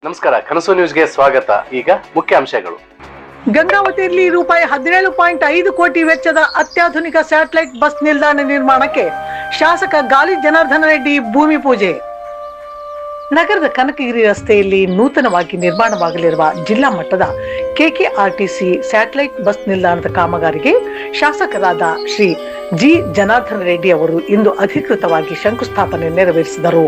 ನಮಸ್ಕಾರ, ಕನಸು ನ್ಯೂಸ್ಗೆ ಸ್ವಾಗತ. ಈಗ ಮುಖ್ಯಾಂಶಗಳು. ಗಂಗಾವತಿಯಲ್ಲಿ ರೂಪಾಯಿ 17.5 ಕೋಟಿ ವೆಚ್ಚದ ಅತ್ಯಾಧುನಿಕ ಸ್ಯಾಟಲೈಟ್ ಬಸ್ ನಿಲ್ದಾಣ ನಿರ್ಮಾಣಕ್ಕೆ ಶಾಸಕ ಗಾಲಿ ಜನಾರ್ದನ ರೆಡ್ಡಿ ಭೂಮಿ ಪೂಜೆ. ನಗರದ ಕನಕಗಿರಿ ರಸ್ತೆಯಲ್ಲಿ ನೂತನವಾಗಿ ನಿರ್ಮಾಣವಾಗಲಿರುವ ಜಿಲ್ಲಾ ಮಟ್ಟದ ಕೆಕೆಆರ್ಟಿಸಿ ಸ್ಯಾಟಲೈಟ್ ಬಸ್ ನಿಲ್ದಾಣದ ಕಾಮಗಾರಿಗೆ ಶಾಸಕರಾದ ಶ್ರೀ ಜಿ ಜನಾರ್ದನ ರೆಡ್ಡಿ ಅವರು ಇಂದು ಅಧಿಕೃತವಾಗಿ ಶಂಕುಸ್ಥಾಪನೆ ನೆರವೇರಿಸಿದರು.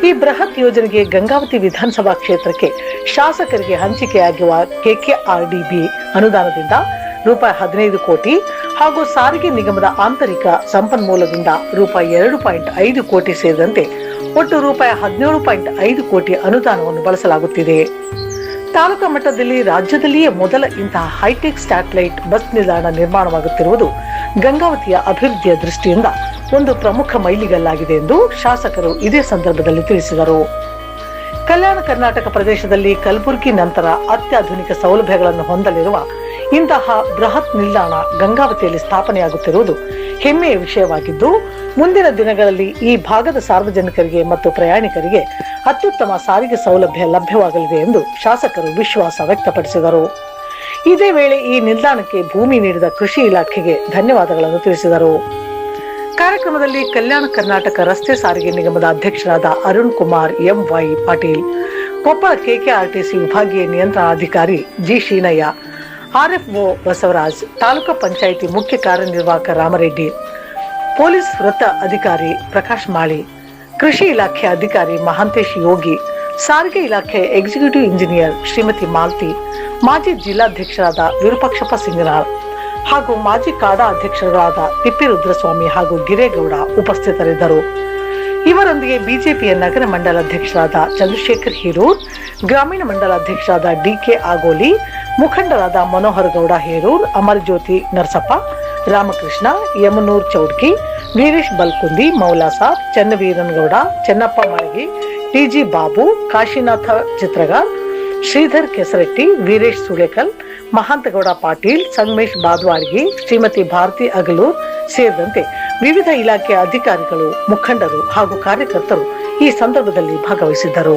ಈ ಬೃಹತ್ ಯೋಜನೆಗೆ ಗಂಗಾವತಿ ವಿಧಾನಸಭಾ ಕ್ಷೇತ್ರಕ್ಕೆ ಶಾಸಕರಿಗೆ ಹಂಚಿಕೆಯಾಗಿರುವ ಕೆಕೆಆರ್ಡಿಬಿ ಅನುದಾನದಿಂದ ರೂಪಾಯಿ 15 ಕೋಟಿ ಹಾಗೂ ಸಾರಿಗೆ ನಿಗಮದ ಆಂತರಿಕ ಸಂಪನ್ಮೂಲದಿಂದ ರೂಪಾಯಿ 2.5 ಕೋಟಿ ಸೇರಿದಂತೆ ಒಟ್ಟು ರೂಪಾಯಿ 17.5 ಕೋಟಿ ಅನುದಾನವನ್ನು ಬಳಸಲಾಗುತ್ತಿದೆ. ತಾಲೂಕಾ ಮಟ್ಟದಲ್ಲಿ ರಾಜ್ಯದಲ್ಲಿಯೇ ಮೊದಲ ಇಂತಹ ಹೈಟೆಕ್ ಸ್ಯಾಟಲೈಟ್ ಬಸ್ ನಿಲ್ದಾಣ ನಿರ್ಮಾಣವಾಗುತ್ತಿರುವುದು ಗಂಗಾವತಿಯ ಅಭಿವೃದ್ಧಿಯ ದೃಷ್ಟಿಯಿಂದ ಒಂದು ಪ್ರಮುಖ ಮೈಲಿಗಲ್ಲಾಗಿದೆ ಎಂದು ಶಾಸಕರು ಇದೇ ಸಂದರ್ಭದಲ್ಲಿ ತಿಳಿಸಿದರು. ಕಲ್ಯಾಣ ಕರ್ನಾಟಕ ಪ್ರದೇಶದಲ್ಲಿ ಕಲಬುರಗಿ ನಂತರ ಅತ್ಯಾಧುನಿಕ ಸೌಲಭ್ಯಗಳನ್ನು ಹೊಂದಲಿರುವ ಇಂತಹ ಬೃಹತ್ ನಿಲ್ದಾಣ ಗಂಗಾವತಿಯಲ್ಲಿ ಸ್ಥಾಪನೆಯಾಗುತ್ತಿರುವುದು ಹೆಮ್ಮೆಯ ವಿಷಯವಾಗಿದ್ದು, ಮುಂದಿನ ದಿನಗಳಲ್ಲಿ ಈ ಭಾಗದ ಸಾರ್ವಜನಿಕರಿಗೆ ಮತ್ತು ಪ್ರಯಾಣಿಕರಿಗೆ ಅತ್ಯುತ್ತಮ ಸಾರಿಗೆ ಸೌಲಭ್ಯ ಲಭ್ಯವಾಗಲಿದೆ ಎಂದು ಶಾಸಕರು ವಿಶ್ವಾಸ ವ್ಯಕ್ತಪಡಿಸಿದರು. ಇದೇ ವೇಳೆ ಈ ನಿಲ್ದಾಣಕ್ಕೆ ಭೂಮಿ ನೀಡಿದ ಕೃಷಿ ಇಲಾಖೆಗೆ ಧನ್ಯವಾದಗಳನ್ನು ತಿಳಿಸಿದರು. ಕಾರ್ಯಕ್ರಮದಲ್ಲಿ ಕಲ್ಯಾಣ ಕರ್ನಾಟಕ ರಸ್ತೆ ಸಾರಿಗೆ ನಿಗಮದ ಅಧ್ಯಕ್ಷರಾದ ಅರುಣ್ ಕುಮಾರ್ ಎಂವೈ ಪಾಟೀಲ್, ಕೊಪ್ಪಳ ಕೆಕೆಆರ್ಟಿಸಿ ವಿಭಾಗೀಯ ನಿಯಂತ್ರಣಾಧಿಕಾರಿ ಜಿ ಶೀನಯ್ಯ, ಆರ್ಎಫ್ಒ ಬಸವರಾಜ್, ತಾಲೂಕಾ ಪಂಚಾಯಿತಿ ಮುಖ್ಯ ಕಾರ್ಯನಿರ್ವಾಹಕ ರಾಮರೆಡ್ಡಿ, ಪೊಲೀಸ್ ವೃತ್ತ ಅಧಿಕಾರಿ ಪ್ರಕಾಶ್ ಮಾಳಿ, ಕೃಷಿ ಇಲಾಖೆ ಅಧಿಕಾರಿ ಮಹಾಂತೇಶ್ ಯೋಗಿ, ಸಾರಿಗೆ ಇಲಾಖೆ ಎಕ್ಸಿಕ್ಯೂಟಿವ್ ಇಂಜಿನಿಯರ್ ಶ್ರೀಮತಿ ಮಾಲ್ತಿ, ಮಾಜಿ ಜಿಲ್ಲಾಧ್ಯಕ್ಷರಾದ ವಿರೂಪಾಕ್ಷಪ್ಪ ಸಿಂಗನಾಳ್ ಹಾಗೂ ಮಾಜಿ ಕಾಡಾ ಅಧ್ಯಕ್ಷರಾದ ತಿಪ್ಪಿರುದ್ರಸ್ವಾಮಿ ಹಾಗೂ ಗಿರೇಗೌಡ ಉಪಸ್ಥಿತರಿದ್ದರು. ಇವರೊಂದಿಗೆ ಬಿಜೆಪಿಯ ನಗರ ಮಂಡಲ ಅಧ್ಯಕ್ಷರಾದ ಚಂದ್ರಶೇಖರ್ ಹೀರೂರ್, ಗ್ರಾಮೀಣ ಮಂಡಲ ಅಧ್ಯಕ್ಷರಾದ ಡಿಕೆ ಆಗೋಲಿ, ಮುಖಂಡರಾದ ಮನೋಹರ್ ಗೌಡ ಹೇರೂರ್, ಅಮರಜ್ಯೋತಿ ನರಸಪ್ಪ, ರಾಮಕೃಷ್ಣ, ಯಮನೂರ್ ಚೌಡ್ಕಿ, ವೀರೇಶ್ ಬಲ್ಕುಂದಿ, ಮೌಲಾಸಾಬ್, ಚನ್ನವೀರನಗೌಡ, ಚೆನ್ನಪ್ಪ ಮಾಳಗಿ, ಟಿಜಿ ಬಾಬು, ಕಾಶಿನಾಥ ಚಿತ್ರಗಾರ್, ಶ್ರೀಧರ್ ಕೆಸರೆಟ್ಟಿ, ವೀರೇಶ್ ಸುಳೇಕಲ್, ಮಹಾಂತಗೌಡ ಪಾಟೀಲ್, ಸಂಗಮೇಶ್ ಬಾದ್ವಾಡ್ಗಿ, ಶ್ರೀಮತಿ ಭಾರತಿ ಅಗಲೂರ್ ಸೇರಿದಂತೆ ವಿವಿಧ ಇಲಾಖೆಯ ಅಧಿಕಾರಿಗಳು, ಮುಖಂಡರು ಹಾಗೂ ಕಾರ್ಯಕರ್ತರು ಈ ಸಂದರ್ಭದಲ್ಲಿ ಭಾಗವಹಿಸಿದ್ದರು.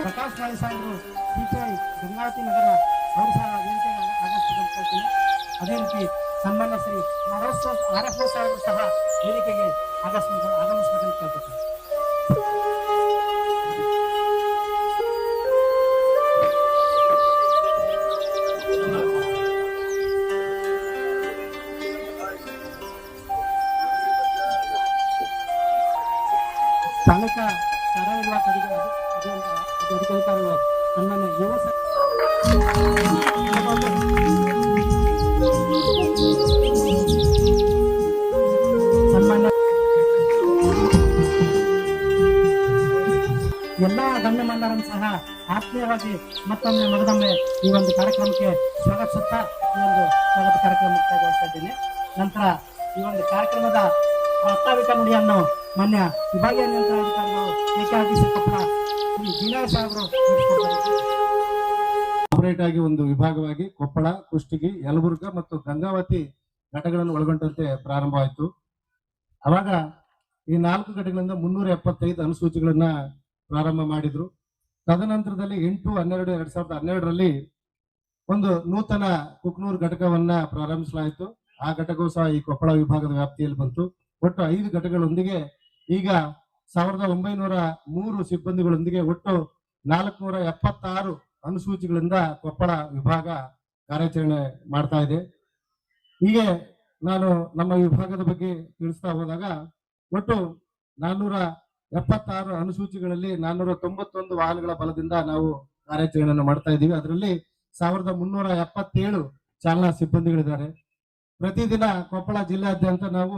ಪ್ರಕಾಶ್ ಬಾಯಿ ಸಾಹೇಬರು ಸಿಪಿಐ ಗಂಗಾವತಿ ನಗರ ಅವರು ಸಹ ವೇದಿಕೆಗೆ ಆಗಮಿಸಬೇಕು. ಅದೇ ರೀತಿ ಸನ್ಮಾನ್ಯ ಶ್ರೀ RFO ಸಾಹೇಬರು ಸಹ ವೇದಿಕೆಗೆ ಆಗಮಿಸಬೇಕಂತ ಕೇಳ್ಬೇಕು. ಸ್ಥಾನಿಕ ಕಾರ್ಯನಿರ್ವಾಹಕ ಅಧಿಕಾರಿಗಳು ಸನ್ಮಾನ್ಯ ಯುವ ಸನ್ಮಾನ್ಯ ಎಲ್ಲಾ ಗಣ್ಯಮಾನ್ಯರನ್ನು ಸಹ ಆತ್ಮೀಯವಾಗಿ ಮತ್ತೊಮ್ಮೆ ಮಗದೊಮ್ಮೆ ಈ ಒಂದು ಕಾರ್ಯಕ್ರಮಕ್ಕೆ ಸ್ವಾಗತಿಸುತ್ತಾ ಈ ಒಂದು ಸ್ವಾಗತ ಕಾರ್ಯಕ್ರಮ ಮುಕ್ತಾಯಗೊಳಿಸ್ತಾ ಇದ್ದೀನಿ. ನಂತರ ಈ ಒಂದು ಕಾರ್ಯಕ್ರಮದ ಪ್ರಾಸ್ತಾವಿಕ ನುಡಿಯನ್ನು ಮಾನ್ಯ ವಿಭಾಗೀಯ ನಿಯಂತ್ರಣಾಧಿಕಾರಿಗಳು KKRTC ಕೊಪ್ಪಳ ಶ್ರೀ ವಿನಯ್ ಸಾಹೇಬರು ಸಪರೇಟ್ ಆಗಿ ಒಂದು ವಿಭಾಗವಾಗಿ ಕೊಪ್ಪಳ, ಕುಷ್ಟಗಿ, ಯಲಬುರ್ಗ ಮತ್ತು ಗಂಗಾವತಿ ಘಟಕಗಳನ್ನು ಒಳಗೊಂಡಂತೆ ಪ್ರಾರಂಭವಾಯಿತು. ಅವಾಗ ಈ 4 ಘಟಕಗಳಿಂದ 375 ಅನುಸೂಚಿಗಳನ್ನ ಪ್ರಾರಂಭ ಮಾಡಿದ್ರು. ತದನಂತರದಲ್ಲಿ 8/12/2012ರಲ್ಲಿ ಒಂದು ನೂತನ ಕುಕ್ನೂರು ಘಟಕವನ್ನ ಪ್ರಾರಂಭಿಸಲಾಯಿತು. ಆ ಘಟಕವು ಸಹ ಈ ಕೊಪ್ಪಳ ವಿಭಾಗದ ವ್ಯಾಪ್ತಿಯಲ್ಲಿ ಬಂತು. ಒಟ್ಟು 5 ಘಟಕಗಳೊಂದಿಗೆ ಈಗ 1903 ಸಿಬ್ಬಂದಿಗಳೊಂದಿಗೆ ಒಟ್ಟು 476 ಅನುಸೂಚಿಗಳಿಂದ ಕೊಪ್ಪಳ ವಿಭಾಗ ಕಾರ್ಯಾಚರಣೆ ಮಾಡ್ತಾ ಇದೆ. ಹೀಗೆ ನಾನು ನಮ್ಮ ವಿಭಾಗದ ಬಗ್ಗೆ ತಿಳಿಸ್ತಾ ಹೋದಾಗ ಒಟ್ಟು 476 ಅನುಸೂಚಿಗಳಲ್ಲಿ 491 ವಾಹನಗಳ ಬಲದಿಂದ ನಾವು ಕಾರ್ಯಾಚರಣೆಯನ್ನು ಮಾಡ್ತಾ ಇದ್ದೀವಿ. ಅದರಲ್ಲಿ 1377 ಚಾಲನಾ ಸಿಬ್ಬಂದಿಗಳಿದ್ದಾರೆ. ಪ್ರತಿದಿನ ಕೊಪ್ಪಳ ಜಿಲ್ಲೆಯಾದ್ಯಂತ ನಾವು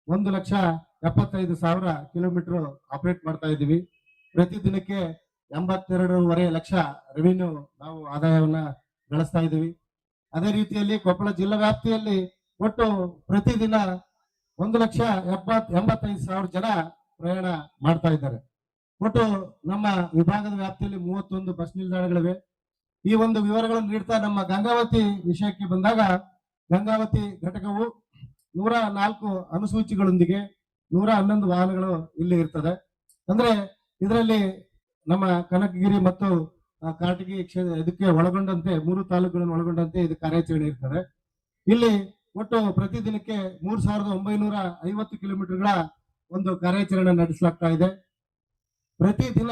1,75,000 ಕಿಲೋಮೀಟರ್ ಆಪರೇಟ್ ಮಾಡ್ತಾ ಇದ್ದೀವಿ. ಪ್ರತಿದಿನಕ್ಕೆ 82.5 ಲಕ್ಷ ರೆವಿನ್ಯೂ ನಾವು ಆದಾಯವನ್ನ ಗಳಿಸ್ತಾ ಇದ್ದೀವಿ. ಅದೇ ರೀತಿಯಲ್ಲಿ ಕೊಪ್ಪಳ ಜಿಲ್ಲಾ ವ್ಯಾಪ್ತಿಯಲ್ಲಿ ಒಟ್ಟು ಪ್ರತಿದಿನ 1,85,000 ಜನ ಪ್ರಯಾಣ ಮಾಡ್ತಾ ಇದ್ದಾರೆ. ಒಟ್ಟು ನಮ್ಮ ವಿಭಾಗದ ವ್ಯಾಪ್ತಿಯಲ್ಲಿ 31 ಬಸ್ ನಿಲ್ದಾಣಗಳಿವೆ. ಈ ಒಂದು ವಿವರಗಳನ್ನು ನೀಡ್ತಾ ನಮ್ಮ ಗಂಗಾವತಿ ವಿಷಯಕ್ಕೆ ಬಂದಾಗ, ಗಂಗಾವತಿ ಘಟಕವು 104 ಅನುಸೂಚಿಗಳೊಂದಿಗೆ 111 ವಾಹನಗಳು ಇಲ್ಲಿ ಇರ್ತದೆ. ಅಂದ್ರೆ ಇದರಲ್ಲಿ ನಮ್ಮ ಕನಕಗಿರಿ ಮತ್ತು ಕಾರಟಗಿ ಇದಕ್ಕೆ ಒಳಗೊಂಡಂತೆ 3 ತಾಲೂಕುಗಳನ್ನು ಒಳಗೊಂಡಂತೆ ಇದು ಕಾರ್ಯಾಚರಣೆ ಇರ್ತದೆ. ಇಲ್ಲಿ ಒಟ್ಟು ಪ್ರತಿದಿನಕ್ಕೆ 3,950 ಕಿಲೋಮೀಟರ್ಗಳ ಒಂದು ಕಾರ್ಯಾಚರಣೆ ನಡೆಸಲಾಗ್ತಾ ಇದೆ. ಪ್ರತಿದಿನ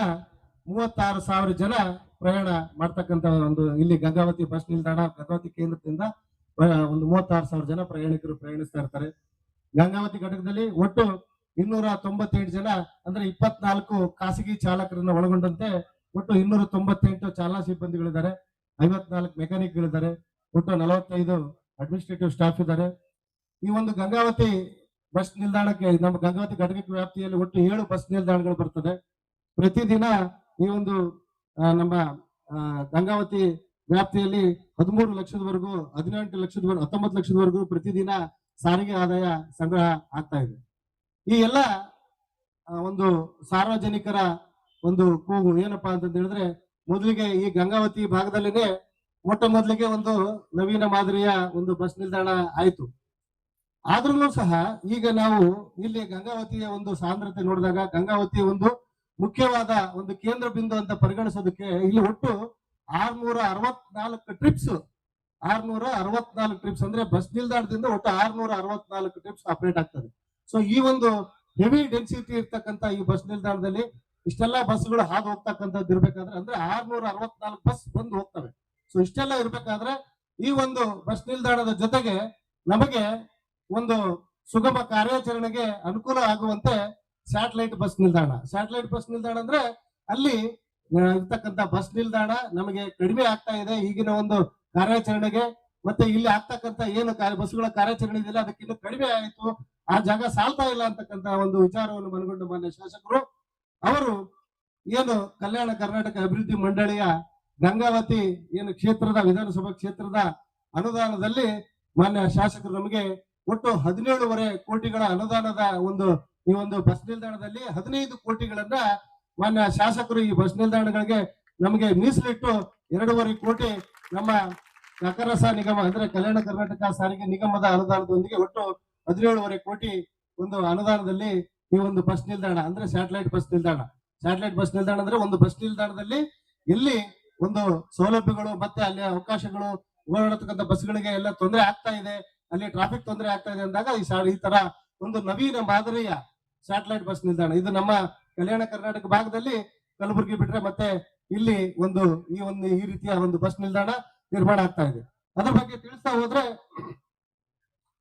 36,000 ಜನ ಪ್ರಯಾಣ ಮಾಡ್ತಕ್ಕಂಥ ಒಂದು ಇಲ್ಲಿ ಗಂಗಾವತಿ ಬಸ್ ನಿಲ್ದಾಣ, ಗಂಗಾವತಿ ಕೇಂದ್ರದಿಂದ ಒಂದು 36,000 ಜನ ಪ್ರಯಾಣಿಕರು ಪ್ರಯಾಣಿಸ್ತಾ ಇರ್ತಾರೆ. ಗಂಗಾವತಿ ಘಟಕದಲ್ಲಿ ಒಟ್ಟು 298 ಜನ ಅಂದ್ರೆ 24 ಖಾಸಗಿ ಚಾಲಕರನ್ನ ಒಳಗೊಂಡಂತೆ ಒಟ್ಟು 298 ಚಾಲನಾ ಸಿಬ್ಬಂದಿಗಳಿದ್ದಾರೆ, 54 ಮೆಕ್ಯಾನಿಕ್ಗಳಿದ್ದಾರೆ, ಒಟ್ಟು 45 ಅಡ್ಮಿನಿಸ್ಟ್ರೇಟಿವ್ ಸ್ಟಾಫ್ ಇದ್ದಾರೆ. ಈ ಒಂದು ಗಂಗಾವತಿ ಬಸ್ ನಿಲ್ದಾಣಕ್ಕೆ ನಮ್ಮ ಗಂಗಾವತಿ ಘಟಕ ವ್ಯಾಪ್ತಿಯಲ್ಲಿ ಒಟ್ಟು 7 ಬಸ್ ನಿಲ್ದಾಣಗಳು ಬರ್ತದೆ. ಪ್ರತಿದಿನ ಈ ಒಂದು ನಮ್ಮ ಗಂಗಾವತಿ ವ್ಯಾಪ್ತಿಯಲ್ಲಿ 13 ಲಕ್ಷದವರೆಗೂ 18 ಲಕ್ಷದವರೆಗೂ 19 ಲಕ್ಷದವರೆಗೂ ಪ್ರತಿದಿನ ಸಾರಿಗೆ ಆದಾಯ ಸಂಗ್ರಹ ಆಗ್ತಾ ಇದೆ. ಈ ಎಲ್ಲ ಒಂದು ಸಾರ್ವಜನಿಕರ ಒಂದು ಕೂಗು ಏನಪ್ಪಾ ಅಂತ ಹೇಳಿದ್ರೆ, ಮೊದಲಿಗೆ ಈ ಗಂಗಾವತಿ ಭಾಗದಲ್ಲಿನೇ ಮೊಟ್ಟ ಮೊದಲಿಗೆ ಒಂದು ನವೀನ ಮಾದರಿಯ ಒಂದು ಬಸ್ ನಿಲ್ದಾಣ ಆಯ್ತು. ಆದ್ರೂ ಸಹ ಈಗ ನಾವು ಇಲ್ಲಿ ಗಂಗಾವತಿಯ ಒಂದು ಸಾಂದ್ರತೆ ನೋಡಿದಾಗ ಗಂಗಾವತಿ ಒಂದು ಮುಖ್ಯವಾದ ಒಂದು ಕೇಂದ್ರ ಬಿಂದು ಅಂತ ಪರಿಗಣಿಸೋದಕ್ಕೆ ಇಲ್ಲಿ ಒಟ್ಟು 664 ಟ್ರಿಪ್ಸ್ 664 ಟ್ರಿಪ್ಸ್ ಅಂದ್ರೆ ಬಸ್ ನಿಲ್ದಾಣದಿಂದ ಒಟ್ಟು 664 ಟ್ರಿಪ್ಸ್ ಆಪರೇಟ್ ಆಗ್ತದೆ. ಸೊ ಈ ಒಂದು ಹೆವಿ ಡೆನ್ಸಿಟಿ ಇರ್ತಕ್ಕಂಥ ಈ ಬಸ್ ನಿಲ್ದಾಣದಲ್ಲಿ ಇಷ್ಟೆಲ್ಲ ಬಸ್ಗಳು ಹಾದು ಹೋಗ್ತಕ್ಕಂಥದ್ದು ಇರ್ಬೇಕಾದ್ರೆ ಅಂದ್ರೆ 664 ಬಸ್ ಬಂದು ಹೋಗ್ತವೆ. ಸೊ ಇಷ್ಟೆಲ್ಲ ಇರ್ಬೇಕಾದ್ರೆ ಈ ಒಂದು ಬಸ್ ನಿಲ್ದಾಣದ ಜೊತೆಗೆ ನಮಗೆ ಒಂದು ಸುಗಮ ಕಾರ್ಯಾಚರಣೆಗೆ ಅನುಕೂಲ ಆಗುವಂತೆ ಸ್ಯಾಟಲೈಟ್ ಬಸ್ ನಿಲ್ದಾಣ ಅಂದ್ರೆ ಅಲ್ಲಿ ಇರ್ತಕ್ಕಂಥ ಬಸ್ ನಿಲ್ದಾಣ ನಮಗೆ ಕಡಿಮೆ ಆಗ್ತಾ ಇದೆ ಈಗಿನ ಒಂದು ಕಾರ್ಯಾಚರಣೆಗೆ. ಮತ್ತೆ ಇಲ್ಲಿ ಆಗ್ತಕ್ಕಂಥ ಏನು ಬಸ್ಗಳ ಕಾರ್ಯಾಚರಣೆ ಇದೆಯಲ್ಲ ಅದಕ್ಕೆ ಇನ್ನು ಕಡಿಮೆ ಆಯಿತು, ಆ ಜಾಗ ಸಾಲ್ತಾ ಇಲ್ಲ ಅಂತಕ್ಕಂಥ ಒಂದು ವಿಚಾರವನ್ನು ಮನಗೊಂಡು ಮಾನ್ಯ ಶಾಸಕರು ಅವರು ಏನು ಕಲ್ಯಾಣ ಕರ್ನಾಟಕ ಅಭಿವೃದ್ಧಿ ಮಂಡಳಿಯ ಗಂಗಾವತಿ ಏನು ಕ್ಷೇತ್ರದ ವಿಧಾನಸಭಾ ಕ್ಷೇತ್ರದ ಅನುದಾನದಲ್ಲಿ ಮಾನ್ಯ ಶಾಸಕರು ನಮಗೆ ಒಟ್ಟು 17.5 ಕೋಟಿಗಳ ಅನುದಾನದ ಈ ಒಂದು ಬಸ್ ನಿಲ್ದಾಣದಲ್ಲಿ 15 ಕೋಟಿಗಳನ್ನ ಮಾನ್ಯ ಶಾಸಕರು ಈ ಬಸ್ ನಿಲ್ದಾಣಗಳಿಗೆ ನಮಗೆ ಮೀಸಲಿಟ್ಟು 2.5 ಕೋಟಿ ನಮ್ಮ ನಗರಸ ನಿಗಮ ಅಂದ್ರೆ ಕಲ್ಯಾಣ ಕರ್ನಾಟಕ ಸಾರಿಗೆ ನಿಗಮದ ಅನುದಾನದೊಂದಿಗೆ ಒಟ್ಟು 17.5 ಕೋಟಿ ಒಂದು ಅನುದಾನದಲ್ಲಿ ಈ ಒಂದು ಬಸ್ ನಿಲ್ದಾಣ ಅಂದ್ರೆ ಸ್ಯಾಟಲೈಟ್ ಬಸ್ ನಿಲ್ದಾಣ ಅಂದ್ರೆ ಒಂದು ಬಸ್ ನಿಲ್ದಾಣದಲ್ಲಿ ಎಲ್ಲಿ ಒಂದು ಸೌಲಭ್ಯಗಳು ಮತ್ತೆ ಅಲ್ಲಿ ಅವಕಾಶಗಳು ಓಡಾಡತಕ್ಕಂಥ ಬಸ್ಗಳಿಗೆ ಎಲ್ಲ ತೊಂದರೆ ಆಗ್ತಾ ಇದೆ, ಅಲ್ಲಿ ಟ್ರಾಫಿಕ್ ತೊಂದರೆ ಆಗ್ತಾ ಇದೆ ಅಂದಾಗ ಈ ತರ ಒಂದು ನವೀನ ಮಾದರಿಯ ಸ್ಯಾಟಲೈಟ್ ಬಸ್ ನಿಲ್ದಾಣ ಇದು ನಮ್ಮ ಕಲ್ಯಾಣ ಕರ್ನಾಟಕ ಭಾಗದಲ್ಲಿ ಕಲಬುರಗಿ ಬಿಟ್ರೆ ಮತ್ತೆ ಇಲ್ಲಿ ಈ ರೀತಿಯ ಒಂದು ಬಸ್ ನಿಲ್ದಾಣ ನಿರ್ಮಾಣ ಆಗ್ತಾ ಇದೆ. ಅದ್ರ ಬಗ್ಗೆ ತಿಳಿಸ್ತಾ ಹೋದ್ರೆ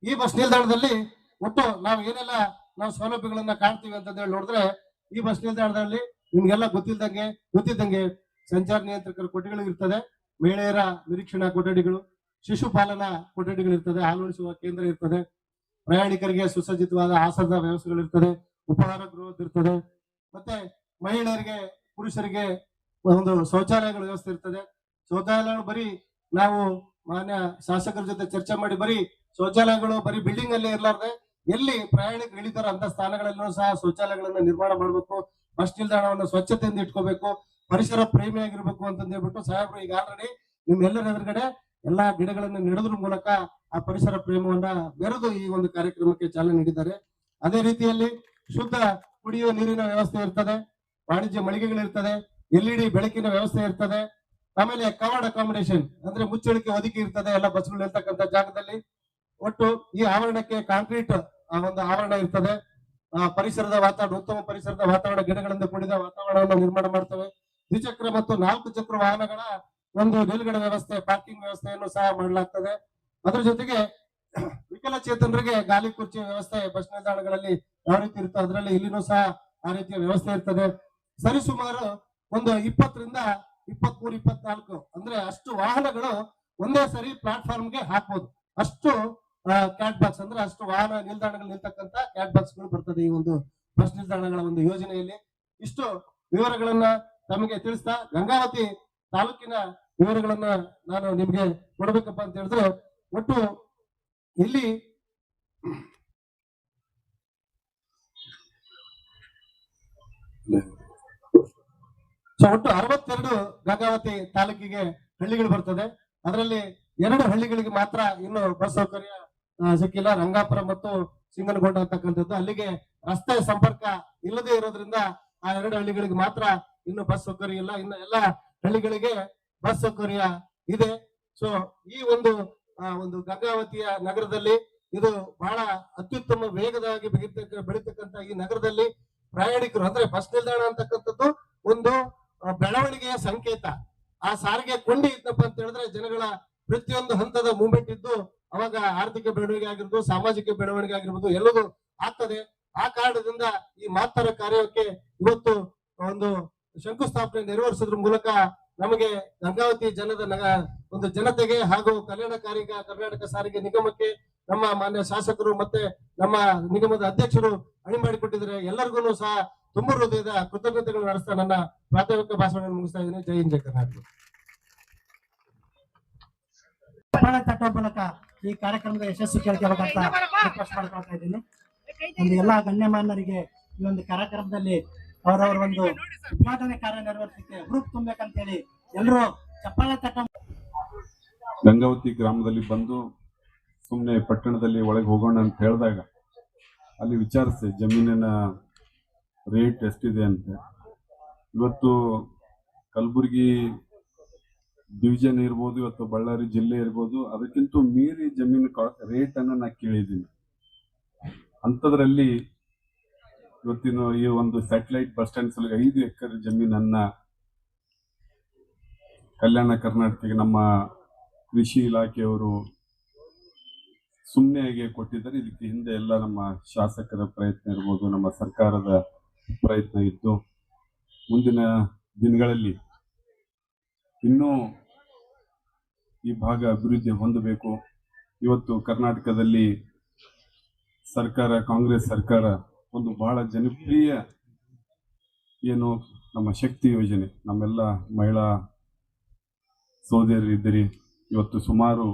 ಈ ಬಸ್ ನಿಲ್ದಾಣದಲ್ಲಿ ಒಟ್ಟು ನಾವು ಸೌಲಭ್ಯಗಳನ್ನ ಕಾಣ್ತೀವಿ ಅಂತ ಹೇಳಿ ನೋಡಿದ್ರೆ ಈ ಬಸ್ ನಿಲ್ದಾಣದಲ್ಲಿ ನಿಮ್ಗೆಲ್ಲ ಗೊತ್ತಿದ್ದಂಗೆ ಸಂಚಾರ ನಿಯಂತ್ರಕರ ಕೊಠಡಿಗಳು ಇರ್ತದೆ, ಮಹಿಳೆಯರ ನಿರೀಕ್ಷಣಾ ಕೊಠಡಿಗಳು, ಶಿಶುಪಾಲನಾ ಕೊಠಡಿಗಳು ಇರ್ತದೆ, ಹಾಲುಣಿಸುವ ಕೇಂದ್ರ ಇರ್ತದೆ, ಪ್ರಯಾಣಿಕರಿಗೆ ಸುಸಜ್ಜಿತವಾದ ಆಸನದ ವ್ಯವಸ್ಥೆಗಳು ಇರ್ತದೆ, ಉಪಹಾರ ಗೃಹ ಇರ್ತದೆ, ಮತ್ತೆ ಮಹಿಳೆಯರಿಗೆ ಪುರುಷರಿಗೆ ಒಂದು ಶೌಚಾಲಯಗಳ ವ್ಯವಸ್ಥೆ ಇರ್ತದೆ. ಶೌಚಾಲಯಗಳು ಬರೀ ನಾವು ಮಾನ್ಯ ಶಾಸಕರ ಜೊತೆ ಚರ್ಚೆ ಮಾಡಿ ಬರೀ ಶೌಚಾಲಯಗಳು ಬರೀ ಬಿಲ್ಡಿಂಗ್ ಅಲ್ಲೇ ಇರ್ಲಾರ್ದೆ ಎಲ್ಲಿ ಪ್ರಯಾಣಿಕರು ಇಳಿತಾರೋ ಅಂತ ಸ್ಥಾನಗಳಲ್ಲೂ ಸಹ ಶೌಚಾಲಯಗಳನ್ನ ನಿರ್ಮಾಣ ಮಾಡಬೇಕು, ಬಸ್ ನಿಲ್ದಾಣವನ್ನು ಸ್ವಚ್ಛತೆಯಿಂದ ಇಟ್ಕೋಬೇಕು, ಪರಿಸರ ಪ್ರೇಮಿಯಾಗಿರ್ಬೇಕು ಅಂತಂದು ಹೇಳ್ಬಿಟ್ಟು ಸಾಹೇಬರು ಈಗ ಆಲ್ರೆಡಿ ನಿಮ್ಮೆಲ್ಲರ ಎದುರುಗಡೆ ಎಲ್ಲಾ ಗಿಡಗಳನ್ನು ನೆಡೋದ್ರ ಮೂಲಕ ಆ ಪರಿಸರ ಪ್ರೇಮವನ್ನ ಬೆರೆದು ಈ ಒಂದು ಕಾರ್ಯಕ್ರಮಕ್ಕೆ ಚಾಲನೆ ನೀಡಿದ್ದಾರೆ. ಅದೇ ರೀತಿಯಲ್ಲಿ ಶುದ್ಧ ಕುಡಿಯುವ ನೀರಿನ ವ್ಯವಸ್ಥೆ ಇರ್ತದೆ, ವಾಣಿಜ್ಯ ಮಳಿಗೆಗಳಿರ್ತದೆ, LED ಬೆಳಕಿನ ವ್ಯವಸ್ಥೆ ಇರ್ತದೆ, ಆಮೇಲೆ ಕವರ್ಡ್ ಅಕಾಮಿಡೇಷನ್ ಅಂದ್ರೆ ಮುಚ್ಚಳಿಕೆ ಒದಗಿ ಇರ್ತದೆ ಎಲ್ಲ ಬಸ್ಗಳು ಇರ್ತಕ್ಕಂಥ ಜಾಗದಲ್ಲಿ. ಒಟ್ಟು ಈ ಆವರಣಕ್ಕೆ ಕಾಂಕ್ರೀಟ್ ಒಂದು ಆವರಣ ಇರ್ತದೆ, ಉತ್ತಮ ಪರಿಸರದ ವಾತಾವರಣ ಗಿಡಗಳಿಂದ ಕೂಡಿದ ವಾತಾವರಣವನ್ನು ನಿರ್ಮಾಣ ಮಾಡ್ತವೆ. ದ್ವಿಚಕ್ರ ಮತ್ತು 4 ಚಕ್ರ ವಾಹನಗಳ ಒಂದು ನಿಲುಗಡೆ ವ್ಯವಸ್ಥೆ, ಪಾರ್ಕಿಂಗ್ ವ್ಯವಸ್ಥೆಯನ್ನು ಸಹ ಮಾಡಲಾಗ್ತದೆ. ಅದ್ರ ಜೊತೆಗೆ ವಿಕಲಚೇತನರಿಗೆ ಗಾಲಿ ಕುರ್ಚಿ ವ್ಯವಸ್ಥೆ ಬಸ್ ನಿಲ್ದಾಣಗಳಲ್ಲಿ ಯಾವ ರೀತಿ ಇರುತ್ತೋ ಅದರಲ್ಲಿ ಇಲ್ಲಿನೂ ಸಹ ಆ ರೀತಿಯ ವ್ಯವಸ್ಥೆ ಇರ್ತದೆ. ಸರಿಸುಮಾರು ಒಂದು 20 ರಿಂದ 23, 24 ಅಂದ್ರೆ ಅಷ್ಟು ವಾಹನಗಳು ಒಂದೇ ಸರಿ ಪ್ಲಾಟ್ಫಾರ್ಮ್ಗೆ ಹಾಕ್ಬೋದು. ಅಷ್ಟು ಕ್ಯಾಟ್ ಬಾಕ್ಸ್ ಅಂದ್ರೆ ಅಷ್ಟು ವಾಹನ ನಿಲ್ದಾಣಗಳು ನಿಲ್ತಕ್ಕಂತ ಕ್ಯಾಟ್ ಬಾಕ್ಸ್ ಗಳು ಬರ್ತದೆ ಈ ಒಂದು ಬಸ್ ನಿಲ್ದಾಣಗಳ ಒಂದು ಯೋಜನೆಯಲ್ಲಿ. ಇಷ್ಟು ವಿವರಗಳನ್ನ ತಮಗೆ ತಿಳಿಸ್ತಾ ಗಂಗಾವತಿ ತಾಲೂಕಿನ ವಿವರಗಳನ್ನ ನಾನು ನಿಮ್ಗೆ ಕೊಡ್ಬೇಕಪ್ಪ ಅಂತ ಹೇಳಿದ್ರೆ ಒಟ್ಟು ಇಲ್ಲಿ ಒಟ್ಟು 62 ಗಂಗಾವತಿ ತಾಲೂಕಿಗೆ ಹಳ್ಳಿಗಳು ಬರ್ತದೆ. ಅದರಲ್ಲಿ 2 ಹಳ್ಳಿಗಳಿಗೆ ಮಾತ್ರ ಇನ್ನು ಬಸ್ ಸೌಕರ್ಯ ಸಿಕ್ಕಿಲ್ಲ, ರಂಗಾಪುರ ಮತ್ತು ಸಿಂಗನಗೊಂಡ ಅಂತಕ್ಕಂಥದ್ದು. ಅಲ್ಲಿಗೆ ರಸ್ತೆ ಸಂಪರ್ಕ ಇಲ್ಲದೆ ಇರೋದ್ರಿಂದ ಆ 2 ಹಳ್ಳಿಗಳಿಗೆ ಮಾತ್ರ ಇನ್ನು ಬಸ್ ಸೌಕರ್ಯ ಇಲ್ಲ, ಇನ್ನು ಎಲ್ಲ ಹಳ್ಳಿಗಳಿಗೆ ಬಸ್ ಸೌಕರ್ಯ ಇದೆ. ಸೊ ಈ ಒಂದು ಗಂಗಾವತಿಯ ನಗರದಲ್ಲಿ ಇದು ಬಹಳ ಅತ್ಯುತ್ತಮ ವೇಗವಾಗಿ ಬೆಳೀತಕ್ಕಂಥ ಈ ನಗರದಲ್ಲಿ ಪ್ರಯಾಣಿಕರು ಅಂದ್ರೆ ಬಸ್ ನಿಲ್ದಾಣ ಅಂತಕ್ಕಂಥದ್ದು ಒಂದು ಬೆಳವಣಿಗೆಯ ಸಂಕೇತ. ಆ ಸಾರಿಗೆ ಕೊಂಡಿ ಇತ್ತಪ್ಪ ಅಂತ ಹೇಳಿದ್ರೆ ಜನಗಳ ಪ್ರತಿಯೊಂದು ಹಂತದ ಮೂವ್ಮೆಂಟ್ ಇದ್ದು ಅವಾಗ ಆರ್ಥಿಕ ಬೆಳವಣಿಗೆ ಆಗಿರ್ಬೋದು, ಸಾಮಾಜಿಕ ಬೆಳವಣಿಗೆ ಆಗಿರ್ಬೋದು ಎಲ್ಲದೂ ಆಗ್ತದೆ. ಆ ಕಾರಣದಿಂದ ಈ ಮಾತರ ಕಾರ್ಯಕ್ಕೆ ಇವತ್ತು ಒಂದು ಶಂಕುಸ್ಥಾಪನೆ ನೆರವೇರಿಸೋದ್ರ ಮೂಲಕ ನಮಗೆ ಗಂಗಾವತಿ ಒಂದು ಜನತೆಗೆ ಹಾಗೂ ಕರ್ನಾಟಕ ಸಾರಿಗೆ ನಿಗಮಕ್ಕೆ ನಮ್ಮ ಮಾನ್ಯ ಶಾಸಕರು ಮತ್ತೆ ನಮ್ಮ ನಿಗಮದ ಅಧ್ಯಕ್ಷರು ಅಣಿ ಮಾಡಿಕೊಟ್ಟಿದ್ದಾರೆ. ಎಲ್ಲರಿಗೂ ಸಹ ತುಂಬ ಹೃದಯದ ಕೃತಜ್ಞತೆಗಳು ನಡೆಸ್ತಾ ನನ್ನ ಪ್ರಾಥಮಿಕ ಭಾಷಣ ಮುಗಿಸ್ತಾ ಇದ್ದೀನಿ. ಜೈ ಹಿಂದ್, ಜೈ ಕರ್ನಾಟಕ. ಮೂಲಕ ಈ ಕಾರ್ಯಕ್ರಮದ ಯಶಸ್ಸು ಕೇಳ್ಕೊಬೇಕಂತ ರಿಕ್ವೆಸ್ಟ್ ಮಾಡ್ಕೊಳ್ತಾ ಇದ್ದೀನಿ. ಒಂದು ಎಲ್ಲಾ ಗಣ್ಯಮಾನ್ಯರಿಗೆ ಈ ಒಂದು ಕಾರ್ಯಕ್ರಮದಲ್ಲಿ ಅವರವರ ಒಂದು ಉದ್ಘಾಟನೆ ಕಾರ್ಯ ನೆರವೇರಿಸಲಿಕ್ಕೆ ಗ್ರೂಪ್ ತುಂಬಬೇಕಂತ ಹೇಳಿ ಎಲ್ಲರೂ ಚಪ್ಪಾಳೆ ತಟ್ಟ. ಗಂಗಾವತಿ ಗ್ರಾಮದಲ್ಲಿ ಬಂದು ಸುಮ್ಮನೆ ಪಟ್ಟಣದಲ್ಲಿ ಒಳಗೆ ಹೋಗೋಣ ಅಂತ ಹೇಳಿದಾಗ ಅಲ್ಲಿ ವಿಚಾರಿಸಿ ಜಮೀನಿನ ರೇಟ್ ಎಷ್ಟಿದೆ ಅಂತ. ಇವತ್ತು ಕಲಬುರಗಿ ಡಿವಿಷನ್ ಇರ್ಬೋದು, ಇವತ್ತು ಬಳ್ಳಾರಿ ಜಿಲ್ಲೆ ಇರ್ಬೋದು, ಅದಕ್ಕಿಂತ ಮೀರಿ ಜಮೀನು ರೇಟ್ ಅನ್ನ ನಾ ಕೇಳಿದ್ದೀನಿ. ಅಂಥದ್ರಲ್ಲಿ ಇವತ್ತಿನ ಈ ಒಂದು ಸ್ಯಾಟಲೈಟ್ ಬಸ್ ಸ್ಟ್ಯಾಂಡ್ ಸಲ 5 ಎಕರೆ ಜಮೀನನ್ನ ಕಲ್ಯಾಣ ಕರ್ನಾಟಕಕ್ಕೆ ನಮ್ಮ ಕೃಷಿ ಇಲಾಖೆಯವರು ಸುಮ್ಮನೆಗೆ ಕೊಟ್ಟಿದ್ದಾರೆ. ಇದಕ್ಕೆ ಹಿಂದೆ ಎಲ್ಲ ನಮ್ಮ ಶಾಸಕರ ಪ್ರಯತ್ನ ಇರ್ಬೋದು, ನಮ್ಮ ಸರ್ಕಾರದ ಪ್ರಯತ್ನ ಇದ್ದು ಮುಂದಿನ ದಿನಗಳಲ್ಲಿ ಇನ್ನೂ ಈ ಭಾಗ ಅಭಿವೃದ್ಧಿ ಹೊಂದಬೇಕು. ಇವತ್ತು ಕರ್ನಾಟಕದಲ್ಲಿ ಸರ್ಕಾರ, ಕಾಂಗ್ರೆಸ್ ಸರ್ಕಾರ ಒಂದು ಬಹಳ ಜನಪ್ರಿಯ ಏನು ನಮ್ಮ ಶಕ್ತಿ ಯೋಜನೆ, ನಮ್ಮೆಲ್ಲ ಮಹಿಳಾ ಸೋದರಿದ್ದೀರಿ. ಇವತ್ತು ಸುಮಾರು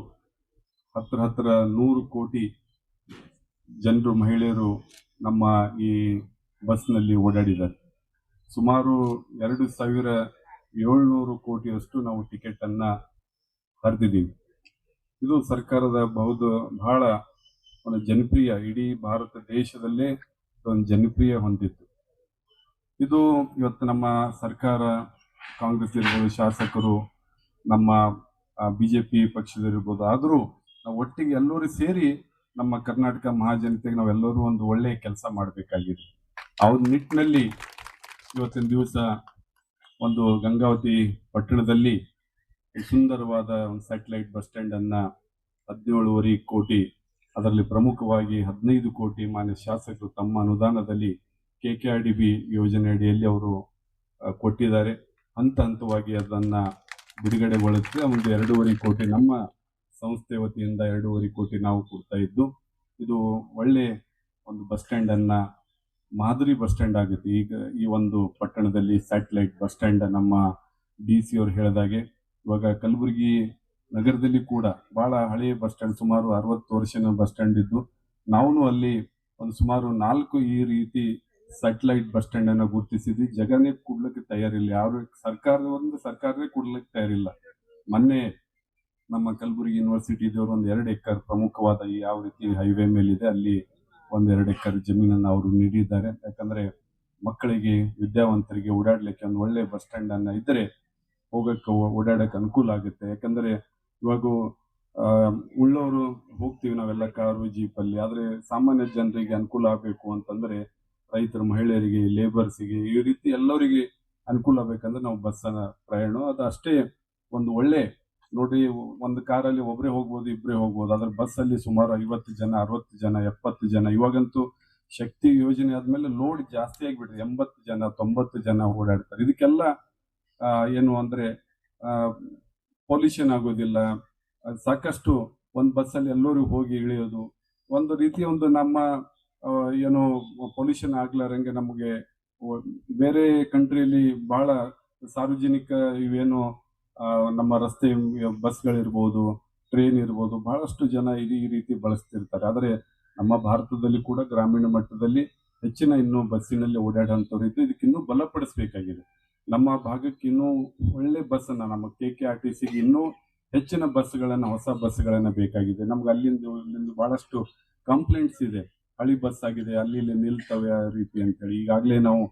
ಹತ್ರ 100 ಕೋಟಿ ಜನರು, ಮಹಿಳೆಯರು ನಮ್ಮ ಈ ಬಸ್ನಲ್ಲಿ ಓಡಾಡಿದ್ದಾರೆ. ಸುಮಾರು 2700 ಕೋಟಿಯಷ್ಟು ನಾವು ಟಿಕೆಟ್ ಅನ್ನ ಹರಿದಿದ್ದೀವಿ. ಇದು ಸರ್ಕಾರದ ಬಹಳ ಒಂದು ಜನಪ್ರಿಯ, ಇಡೀ ಭಾರತ ದೇಶದಲ್ಲೇ ಒಂದು ಜನಪ್ರಿಯ ಹೊಂದಿತ್ತು. ಇದು ಇವತ್ತು ನಮ್ಮ ಸರ್ಕಾರ, ಕಾಂಗ್ರೆಸ್ ಇರ್ಬೋದು, ಶಾಸಕರು, ನಮ್ಮ ಬಿಜೆಪಿ ಪಕ್ಷದಲ್ಲಿರ್ಬೋದು, ಆದರೂ ನಾವು ಒಟ್ಟಿಗೆ ಎಲ್ಲರೂ ಸೇರಿ ನಮ್ಮ ಕರ್ನಾಟಕ ಮಹಾಜನತೆಗೆ ನಾವೆಲ್ಲರೂ ಒಂದು ಒಳ್ಳೆಯ ಕೆಲಸ ಮಾಡಬೇಕಾಗಿದೆ. ಆ ಒಂದು ನಿಟ್ಟಿನಲ್ಲಿ ಇವತ್ತಿನ ದಿವಸ ಒಂದು ಗಂಗಾವತಿ ಪಟ್ಟಣದಲ್ಲಿ ಸುಂದರವಾದ ಒಂದು ಸ್ಯಾಟಲೈಟ್ ಬಸ್ ಸ್ಟ್ಯಾಂಡ್ ಅನ್ನ 17.5 ಕೋಟಿ, ಅದರಲ್ಲಿ ಪ್ರಮುಖವಾಗಿ 15 ಕೋಟಿ ಮಾನ್ಯ ಶಾಸಕರು ತಮ್ಮ ಅನುದಾನದಲ್ಲಿ KKRDB ಯೋಜನೆ ಅಡಿಯಲ್ಲಿ ಅವರು ಕೊಟ್ಟಿದ್ದಾರೆ. ಹಂತವಾಗಿ ಅದನ್ನ ಬಿಡುಗಡೆಗೊಳಿಸಿ ಒಂದು 2.5 ಕೋಟಿ ನಮ್ಮ ಸಂಸ್ಥೆ ವತಿಯಿಂದ 2.5 ಕೋಟಿ ನಾವು ಕೊಡ್ತಾ ಇದ್ದು, ಇದು ಒಳ್ಳೆ ಒಂದು ಬಸ್ ಸ್ಟ್ಯಾಂಡ್ ಅನ್ನ ಮಾದರಿ ಬಸ್ ಸ್ಟ್ಯಾಂಡ್ ಆಗುತ್ತೆ. ಈಗ ಈ ಒಂದು ಪಟ್ಟಣದಲ್ಲಿ ಸ್ಯಾಟಲೈಟ್ ಬಸ್ ಸ್ಟ್ಯಾಂಡ್ ನಮ್ಮ DC ಅವರು ಹೇಳಿದಾಗೆ ಇವಾಗ ಕಲಬುರಗಿ ನಗರದಲ್ಲಿ ಕೂಡ ಬಹಳ ಹಳೆಯ ಬಸ್ ಸ್ಟ್ಯಾಂಡ್, ಸುಮಾರು 60 ವರ್ಷದ ಬಸ್ ಸ್ಟ್ಯಾಂಡ್ ಇದ್ದು, ನಾವು ಅಲ್ಲಿ ಒಂದು ಸುಮಾರು 4 ಈ ರೀತಿ ಸ್ಯಾಟಲೈಟ್ ಬಸ್ ಸ್ಟ್ಯಾಂಡ್ ಅನ್ನು ಗುರುತಿಸಿದ್ವಿ. ಜಗನೇ ಕೊಡ್ಲಿಕ್ಕೆ ತಯಾರಿಲ್ಲ, ಯಾರು ಸರ್ಕಾರವೇ ಕೊಡ್ಲಿಕ್ಕೆ ತಯಾರಿಲ್ಲ. ಮೊನ್ನೆ ನಮ್ಮ ಕಲಬುರಗಿ ಯೂನಿವರ್ಸಿಟಿ ಇದವರು ಒಂದು 2 ಎಕರೆ ಪ್ರಮುಖವಾದ ಯಾವ ರೀತಿ ಹೈವೇ ಮೇಲಿದೆ ಅಲ್ಲಿ ಒಂದು 2 ಎಕರೆ ಜಮೀನನ್ನು ಅವರು ನೀಡಿದ್ದಾರೆ. ಯಾಕಂದ್ರೆ ಮಕ್ಕಳಿಗೆ, ವಿದ್ಯಾವಂತರಿಗೆ ಓಡಾಡ್ಲಿಕ್ಕೆ ಒಂದು ಒಳ್ಳೆ ಬಸ್ ಸ್ಟ್ಯಾಂಡ್ ಅನ್ನ ಇದ್ರೆ ಹೋಗಕ್ಕೆ ಓಡಾಡಕ್ಕೆ ಅನುಕೂಲ ಆಗುತ್ತೆ. ಯಾಕಂದ್ರೆ ಇವಾಗ ಉಳ್ಳವರು ಹೋಗ್ತೀವಿ ನಾವೆಲ್ಲ ಕಾರು ಜೀಪಲ್ಲಿ, ಆದ್ರೆ ಸಾಮಾನ್ಯ ಜನರಿಗೆ ಅನುಕೂಲ ಆಗಬೇಕು ಅಂತಂದ್ರೆ ರೈತರ, ಮಹಿಳೆಯರಿಗೆ, ಲೇಬರ್ಸಿಗೆ, ಈ ರೀತಿ ಎಲ್ಲರಿಗೆ ಅನುಕೂಲ ಆಗ್ಬೇಕಂದ್ರೆ ನಾವು ಬಸ್ಸನ್ನ ಪ್ರಯಾಣ ಅದು ಅಷ್ಟೇ ಒಂದು ಒಳ್ಳೆ. ನೋಡ್ರಿ, ಒಂದು ಕಾರಲ್ಲಿ ಒಬ್ಬರೇ ಹೋಗ್ಬೋದು, ಇಬ್ಬರೇ ಹೋಗ್ಬೋದು, ಆದ್ರೆ ಬಸ್ಸಲ್ಲಿ ಸುಮಾರು 50 ಜನ, 60 ಜನ, 70 ಜನ. ಇವಾಗಂತೂ ಶಕ್ತಿ ಯೋಜನೆ ಆದ್ಮೇಲೆ ಲೋಡ್ ಜಾಸ್ತಿ ಆಗಿಬಿಟ್ರೆ 80 ಜನ, 90 ಜನ ಓಡಾಡ್ತಾರೆ. ಇದಕ್ಕೆಲ್ಲ ಏನು ಅಂದ್ರೆ ಪೊಲ್ಯೂಷನ್ ಆಗೋದಿಲ್ಲ. ಸಾಕಷ್ಟು ಒಂದು ಬಸ್ಸಲ್ಲಿ ಎಲ್ಲರೂ ಹೋಗಿ ಇಳಿಯೋದು ಒಂದು ರೀತಿಯ ಒಂದು ನಮ್ಮ ಏನು ಪೊಲ್ಯೂಷನ್ ಆಗ್ಲಾರಂಗೆ ನಮಗೆ ಬೇರೆ ಕಂಟ್ರಿಯಲ್ಲಿ ಬಹಳ ಸಾರ್ವಜನಿಕ ಇವೇನು ನಮ್ಮ ರಸ್ತೆ ಬಸ್ಗಳಿರ್ಬೋದು, ಟ್ರೈನ್ ಇರ್ಬೋದು, ಬಹಳಷ್ಟು ಜನ ಈ ರೀತಿ ಬಳಸ್ತಿರ್ತಾರೆ. ಆದರೆ ನಮ್ಮ ಭಾರತದಲ್ಲಿ ಕೂಡ ಗ್ರಾಮೀಣ ಮಟ್ಟದಲ್ಲಿ ಹೆಚ್ಚಿನ ಇನ್ನೂ ಬಸ್ಸಿನಲ್ಲಿ ಓಡಾಡುವಂಥವ್ರು ಇದ್ದು ಇದಕ್ಕೆ ಇನ್ನೂ ಬಲಪಡಿಸಬೇಕಾಗಿದೆ. ನಮ್ಮ ಭಾಗಕ್ಕೆ ಇನ್ನೂ ಒಳ್ಳೆ ಬಸ್ಸನ್ನ, ನಮ್ಮ KKRTCಗೆ ಇನ್ನೂ ಹೆಚ್ಚಿನ ಬಸ್ಗಳನ್ನ, ಹೊಸ ಬಸ್ಗಳನ್ನ ಬೇಕಾಗಿದೆ. ನಮ್ಗೆ ಇಲ್ಲಿಂದ ಬಹಳಷ್ಟು ಕಂಪ್ಲೇಂಟ್ಸ್ ಇದೆ, ಹಳಿ ಬಸ್ ಆಗಿದೆ, ಅಲ್ಲಿ ಇಲ್ಲಿ ನಿಲ್ತವೆ ಆ ರೀತಿ ಅಂತೇಳಿ. ಈಗಾಗಲೇ ನಾವು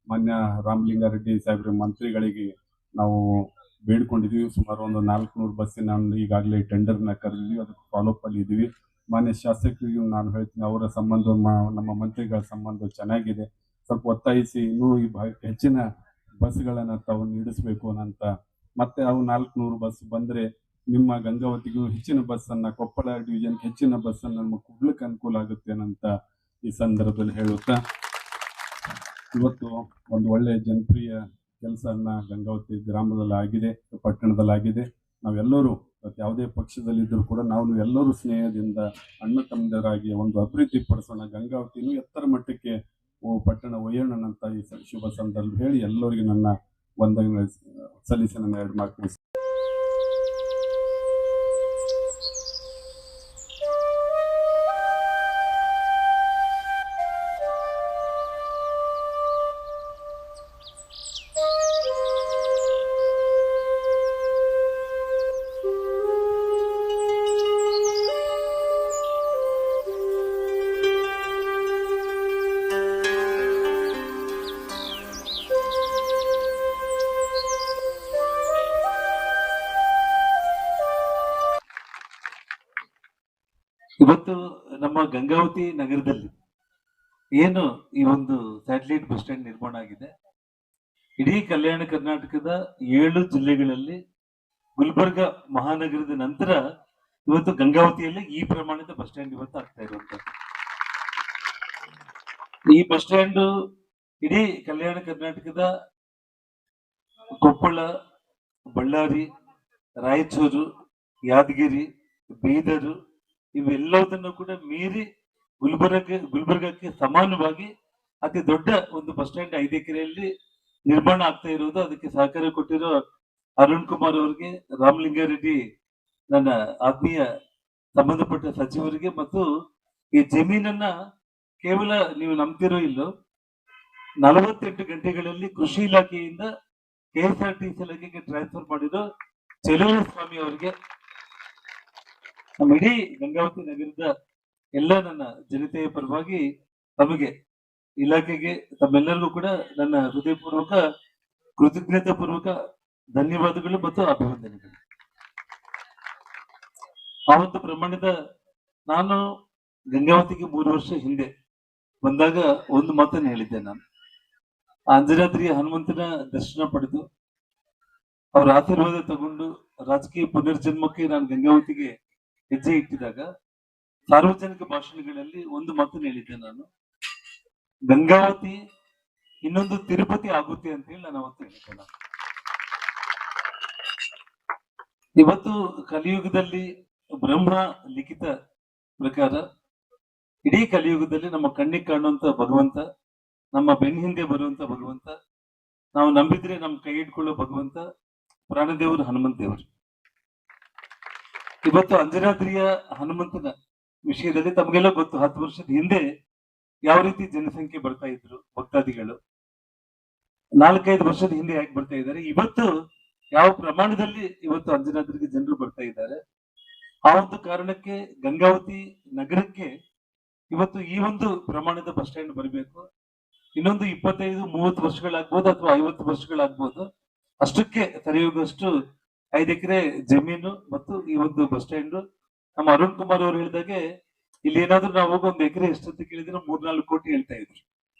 ಮಾನ್ಯ ರಾಮಲಿಂಗಾರೆಡ್ಡಿ ಸಾಹೇಬ್ರ ಮಂತ್ರಿಗಳಿಗೆ ನಾವು ಬೇಡ್ಕೊಂಡಿದೀವಿ. ಸುಮಾರು ಒಂದು 400 ಬಸ್ಸಿನ ಈಗಾಗಲೇ ಟೆಂಡರ್ನ ಕರೆದಿದ್ವಿ, ಅದಕ್ಕೆ ಫಾಲೋಅಪ್ ಅಲ್ಲಿ ಇದೀವಿ. ಮಾನ್ಯ ಶಾಸಕರಿಗೂ ನಾನು ಹೇಳ್ತೀನಿ, ಅವರ ಸಂಬಂಧ ನಮ್ಮ ಮಂತ್ರಿಗಳ ಸಂಬಂಧ ಚೆನ್ನಾಗಿದೆ, ಸ್ವಲ್ಪ ಒತ್ತಾಯಿಸಿ ಇನ್ನೂ ಈ ಭಾಗಕ್ಕೆ ಹೆಚ್ಚಿನ ಬಸ್ಗಳನ್ನ ತಾವು ನೀಡಿಸ್ಬೇಕು ಅಂತ. ಮತ್ತೆ ಅವು 400 ಬಸ್ ಬಂದ್ರೆ ನಿಮ್ಮ ಗಂಗಾವತಿಗೂ ಹೆಚ್ಚಿನ ಬಸ್ಸನ್ನ, ಕೊಪ್ಪಳ ಡಿವಿಷನ್ಗೆ ಹೆಚ್ಚಿನ ಬಸ್ಸನ್ನ ನಮಗೆ ಕೊಡ್ಲಿಕ್ಕೆ ಅನುಕೂಲ ಆಗುತ್ತೆ ಅಂತ ಈ ಸಂದರ್ಭದಲ್ಲಿ ಹೇಳುತ್ತಾ, ಇವತ್ತು ಒಂದು ಒಳ್ಳೆ ಜನಪ್ರಿಯ ಕೆಲಸನ್ನ ಗಂಗಾವತಿ ಗ್ರಾಮದಲ್ಲಿ ಆಗಿದೆ, ಪಟ್ಟಣದಲ್ಲಿ ಆಗಿದೆ. ನಾವೆಲ್ಲರೂ ಯಾವುದೇ ಪಕ್ಷದಲ್ಲಿದ್ದರೂ ಕೂಡ ನಾವು ಎಲ್ಲರೂ ಸ್ನೇಹದಿಂದ ಅಣ್ಣ ತಮ್ಮದರಾಗಿ ಒಂದು ಅಭಿವೃದ್ಧಿ ಪಡಿಸೋಣ, ಗಂಗಾವತಿನೂ ಎತ್ತರ ಮಟ್ಟಕ್ಕೆ ಪಟ್ಟಣ ಒಯ್ಯೋಣ ಅಂತ ಈ ಶುಭ ಸಂದರ್ಭ ಹೇಳಿ ಎಲ್ಲರಿಗೂ ನನ್ನ ವಂದನೆಗಳು ಸಲ್ಲಿಸಿ ನನ್ನ 2 ಮಾತು. ಇವತ್ತು ನಮ್ಮ ಗಂಗಾವತಿ ನಗರದಲ್ಲಿ ಏನು ಈ ಒಂದು ಸ್ಯಾಟಲೈಟ್ ಬಸ್ ಸ್ಟ್ಯಾಂಡ್ ನಿರ್ಮಾಣ ಆಗಿದೆ, ಇಡೀ ಕಲ್ಯಾಣ ಕರ್ನಾಟಕದ 7 ಜಿಲ್ಲೆಗಳಲ್ಲಿ ಗುಲ್ಬರ್ಗ ಮಹಾನಗರದ ನಂತರ ಇವತ್ತು ಗಂಗಾವತಿಯಲ್ಲಿ ಈ ಪ್ರಮಾಣದ ಬಸ್ ಸ್ಟ್ಯಾಂಡ್ ಇವತ್ತು ಆಗ್ತಾ ಇರುವಂತದ್ದು. ಈ ಬಸ್ ಸ್ಟ್ಯಾಂಡ್ ಇಡೀ ಕಲ್ಯಾಣ ಕರ್ನಾಟಕದ ಕೊಪ್ಪಳ, ಬಳ್ಳಾರಿ, ರಾಯಚೂರು, ಯಾದಗಿರಿ, ಬೀದರ್ ಇವೆಲ್ಲದನ್ನು ಕೂಡ ಮೀರಿ ಗುಲ್ಬರ್ಗಕ್ಕೆ ಸಮಾನವಾಗಿ ಅತಿ ದೊಡ್ಡ ಒಂದು ಬಸ್ ಸ್ಟ್ಯಾಂಡ್ 5 ಎಕರೆಯಲ್ಲಿ ನಿರ್ಮಾಣ ಆಗ್ತಾ ಇರುವುದು. ಅದಕ್ಕೆ ಸಹಕಾರ ಕೊಟ್ಟಿರೋ ಅರುಣ್ ಕುಮಾರ್ ಅವರಿಗೆ, ರಾಮಲಿಂಗಾರೆಡ್ಡಿ ನನ್ನ ಆತ್ಮೀಯ ಸಂಬಂಧಪಟ್ಟ ಸಚಿವರಿಗೆ, ಮತ್ತು ಈ ಜಮೀನನ್ನ ಕೇವಲ ನೀವು ನಂಬ್ತಿರೋ ಇಲ್ಲೋ 48 ಗಂಟೆಗಳಲ್ಲಿ ಕೃಷಿ ಇಲಾಖೆಯಿಂದ KSRTC ಇಲಾಖೆಗೆ ಟ್ರಾನ್ಸ್ಫರ್ ಮಾಡಿರೋ ಚೆಲುವ ಸ್ವಾಮಿ ಅವರಿಗೆ, ನಮ್ಮ ಇಡೀ ಗಂಗಾವತಿ ನಗರದ ಎಲ್ಲ ನನ್ನ ಜನತೆಯ ಪರವಾಗಿ ತಮಗೆ ಇಲಾಖೆಗೆ ತಮ್ಮೆಲ್ಲರಿಗೂ ಕೂಡ ನನ್ನ ಹೃದಯಪೂರ್ವಕ ಕೃತಜ್ಞತಾ ಪೂರ್ವಕ ಧನ್ಯವಾದಗಳು ಮತ್ತು ಅಭಿವಂದನೆಗಳು. ಆ ಒಂದು ಪ್ರಮಾಣದ ನಾನು ಗಂಗಾವತಿಗೆ 3 ವರ್ಷ ಹಿಂದೆ ಬಂದಾಗ ಒಂದು ಮಾತನ್ನು ಹೇಳಿದ್ದೆ. ನಾನು ಅಂಜನಾದ್ರಿ ಹನುಮಂತನ ದರ್ಶನ ಪಡೆದು ಅವರ ಆಶೀರ್ವಾದ ತಗೊಂಡು ರಾಜಕೀಯ ಪುನರ್ಜನ್ಮಕ್ಕೆ ನಾನು ಗಂಗಾವತಿಗೆ ಹೆಜ್ಜೆ ಇಟ್ಟಿದಾಗ ಸಾರ್ವಜನಿಕ ಭಾಷಣಗಳಲ್ಲಿ ಒಂದು ಮಾತನ್ನು ಹೇಳಿದ್ದೆ. ನಾನು ಗಂಗಾವತಿ ಇನ್ನೊಂದು ತಿರುಪತಿ ಆಗುತ್ತೆ ಅಂತ ಹೇಳಿ ನಾನು ಅವತ್ತು ಹೇಳಿದ್ದೆ. ನಾನು ಇವತ್ತು ಕಲಿಯುಗದಲ್ಲಿ ಬ್ರಹ್ಮ ಲಿಖಿತ ಪ್ರಕಾರ ಇಡೀ ಕಲಿಯುಗದಲ್ಲಿ ನಮ್ಮ ಕಣ್ಣಿಗೆ ಕಾಣುವಂತ ಭಗವಂತ, ನಮ್ಮ ಬೆನ್ನ ಹಿಂದೆ ಬರುವಂತ ಭಗವಂತ, ನಾವು ನಂಬಿದ್ರೆ ನಮ್ಮ ಕೈ ಇಟ್ಕೊಳ್ಳೋ ಭಗವಂತ ಪ್ರಾಣದೇವರು ಹನುಮಂತ ದೇವರು. ಇವತ್ತು ಅಂಜನಾದ್ರಿಯ ಹನುಮಂತನ ವಿಷಯದಲ್ಲಿ ತಮಗೆಲ್ಲ ಗೊತ್ತು, 10 ವರ್ಷದ ಹಿಂದೆ ಯಾವ ರೀತಿ ಜನಸಂಖ್ಯೆ ಬರ್ತಾ ಇದ್ರು ಭಕ್ತಾದಿಗಳು, 4-5 ವರ್ಷದ ಹಿಂದೆ ಯಾಕೆ ಬರ್ತಾ ಇದ್ದಾರೆ, ಇವತ್ತು ಯಾವ ಪ್ರಮಾಣದಲ್ಲಿ ಇವತ್ತು ಅಂಜನಾದ್ರಿಗೆ ಜನರು ಬರ್ತಾ ಇದ್ದಾರೆ. ಆ ಒಂದು ಕಾರಣಕ್ಕೆ ಗಂಗಾವತಿ ನಗರಕ್ಕೆ ಇವತ್ತು ಈ ಒಂದು ಪ್ರಮಾಣದ ಬಸ್ ಸ್ಟ್ಯಾಂಡ್ ಬರಬೇಕು. ಇನ್ನೊಂದು 25-30 ವರ್ಷಗಳಾಗ್ಬೋದು ಅಥವಾ 50 ವರ್ಷಗಳಾಗ್ಬೋದು. ಅಷ್ಟಕ್ಕೆ ಸರಿಯೋಗಷ್ಟು 5 ಎಕರೆ ಜಮೀನು ಮತ್ತು ಈ ಒಂದು ಬಸ್ ಸ್ಟ್ಯಾಂಡ್. ನಮ್ಮ ಅರುಣ್ ಕುಮಾರ್ ಅವರು ಹೇಳಿದಾಗೆ ಇಲ್ಲಿ ಏನಾದ್ರೂ ನಾವು ಹೋಗಿ 1 ಎಕರೆ ಎಷ್ಟಂತ ಕೇಳಿದ್ರೆ 3-4 ಕೋಟಿ ಹೇಳ್ತಾ ಇದ್ರು.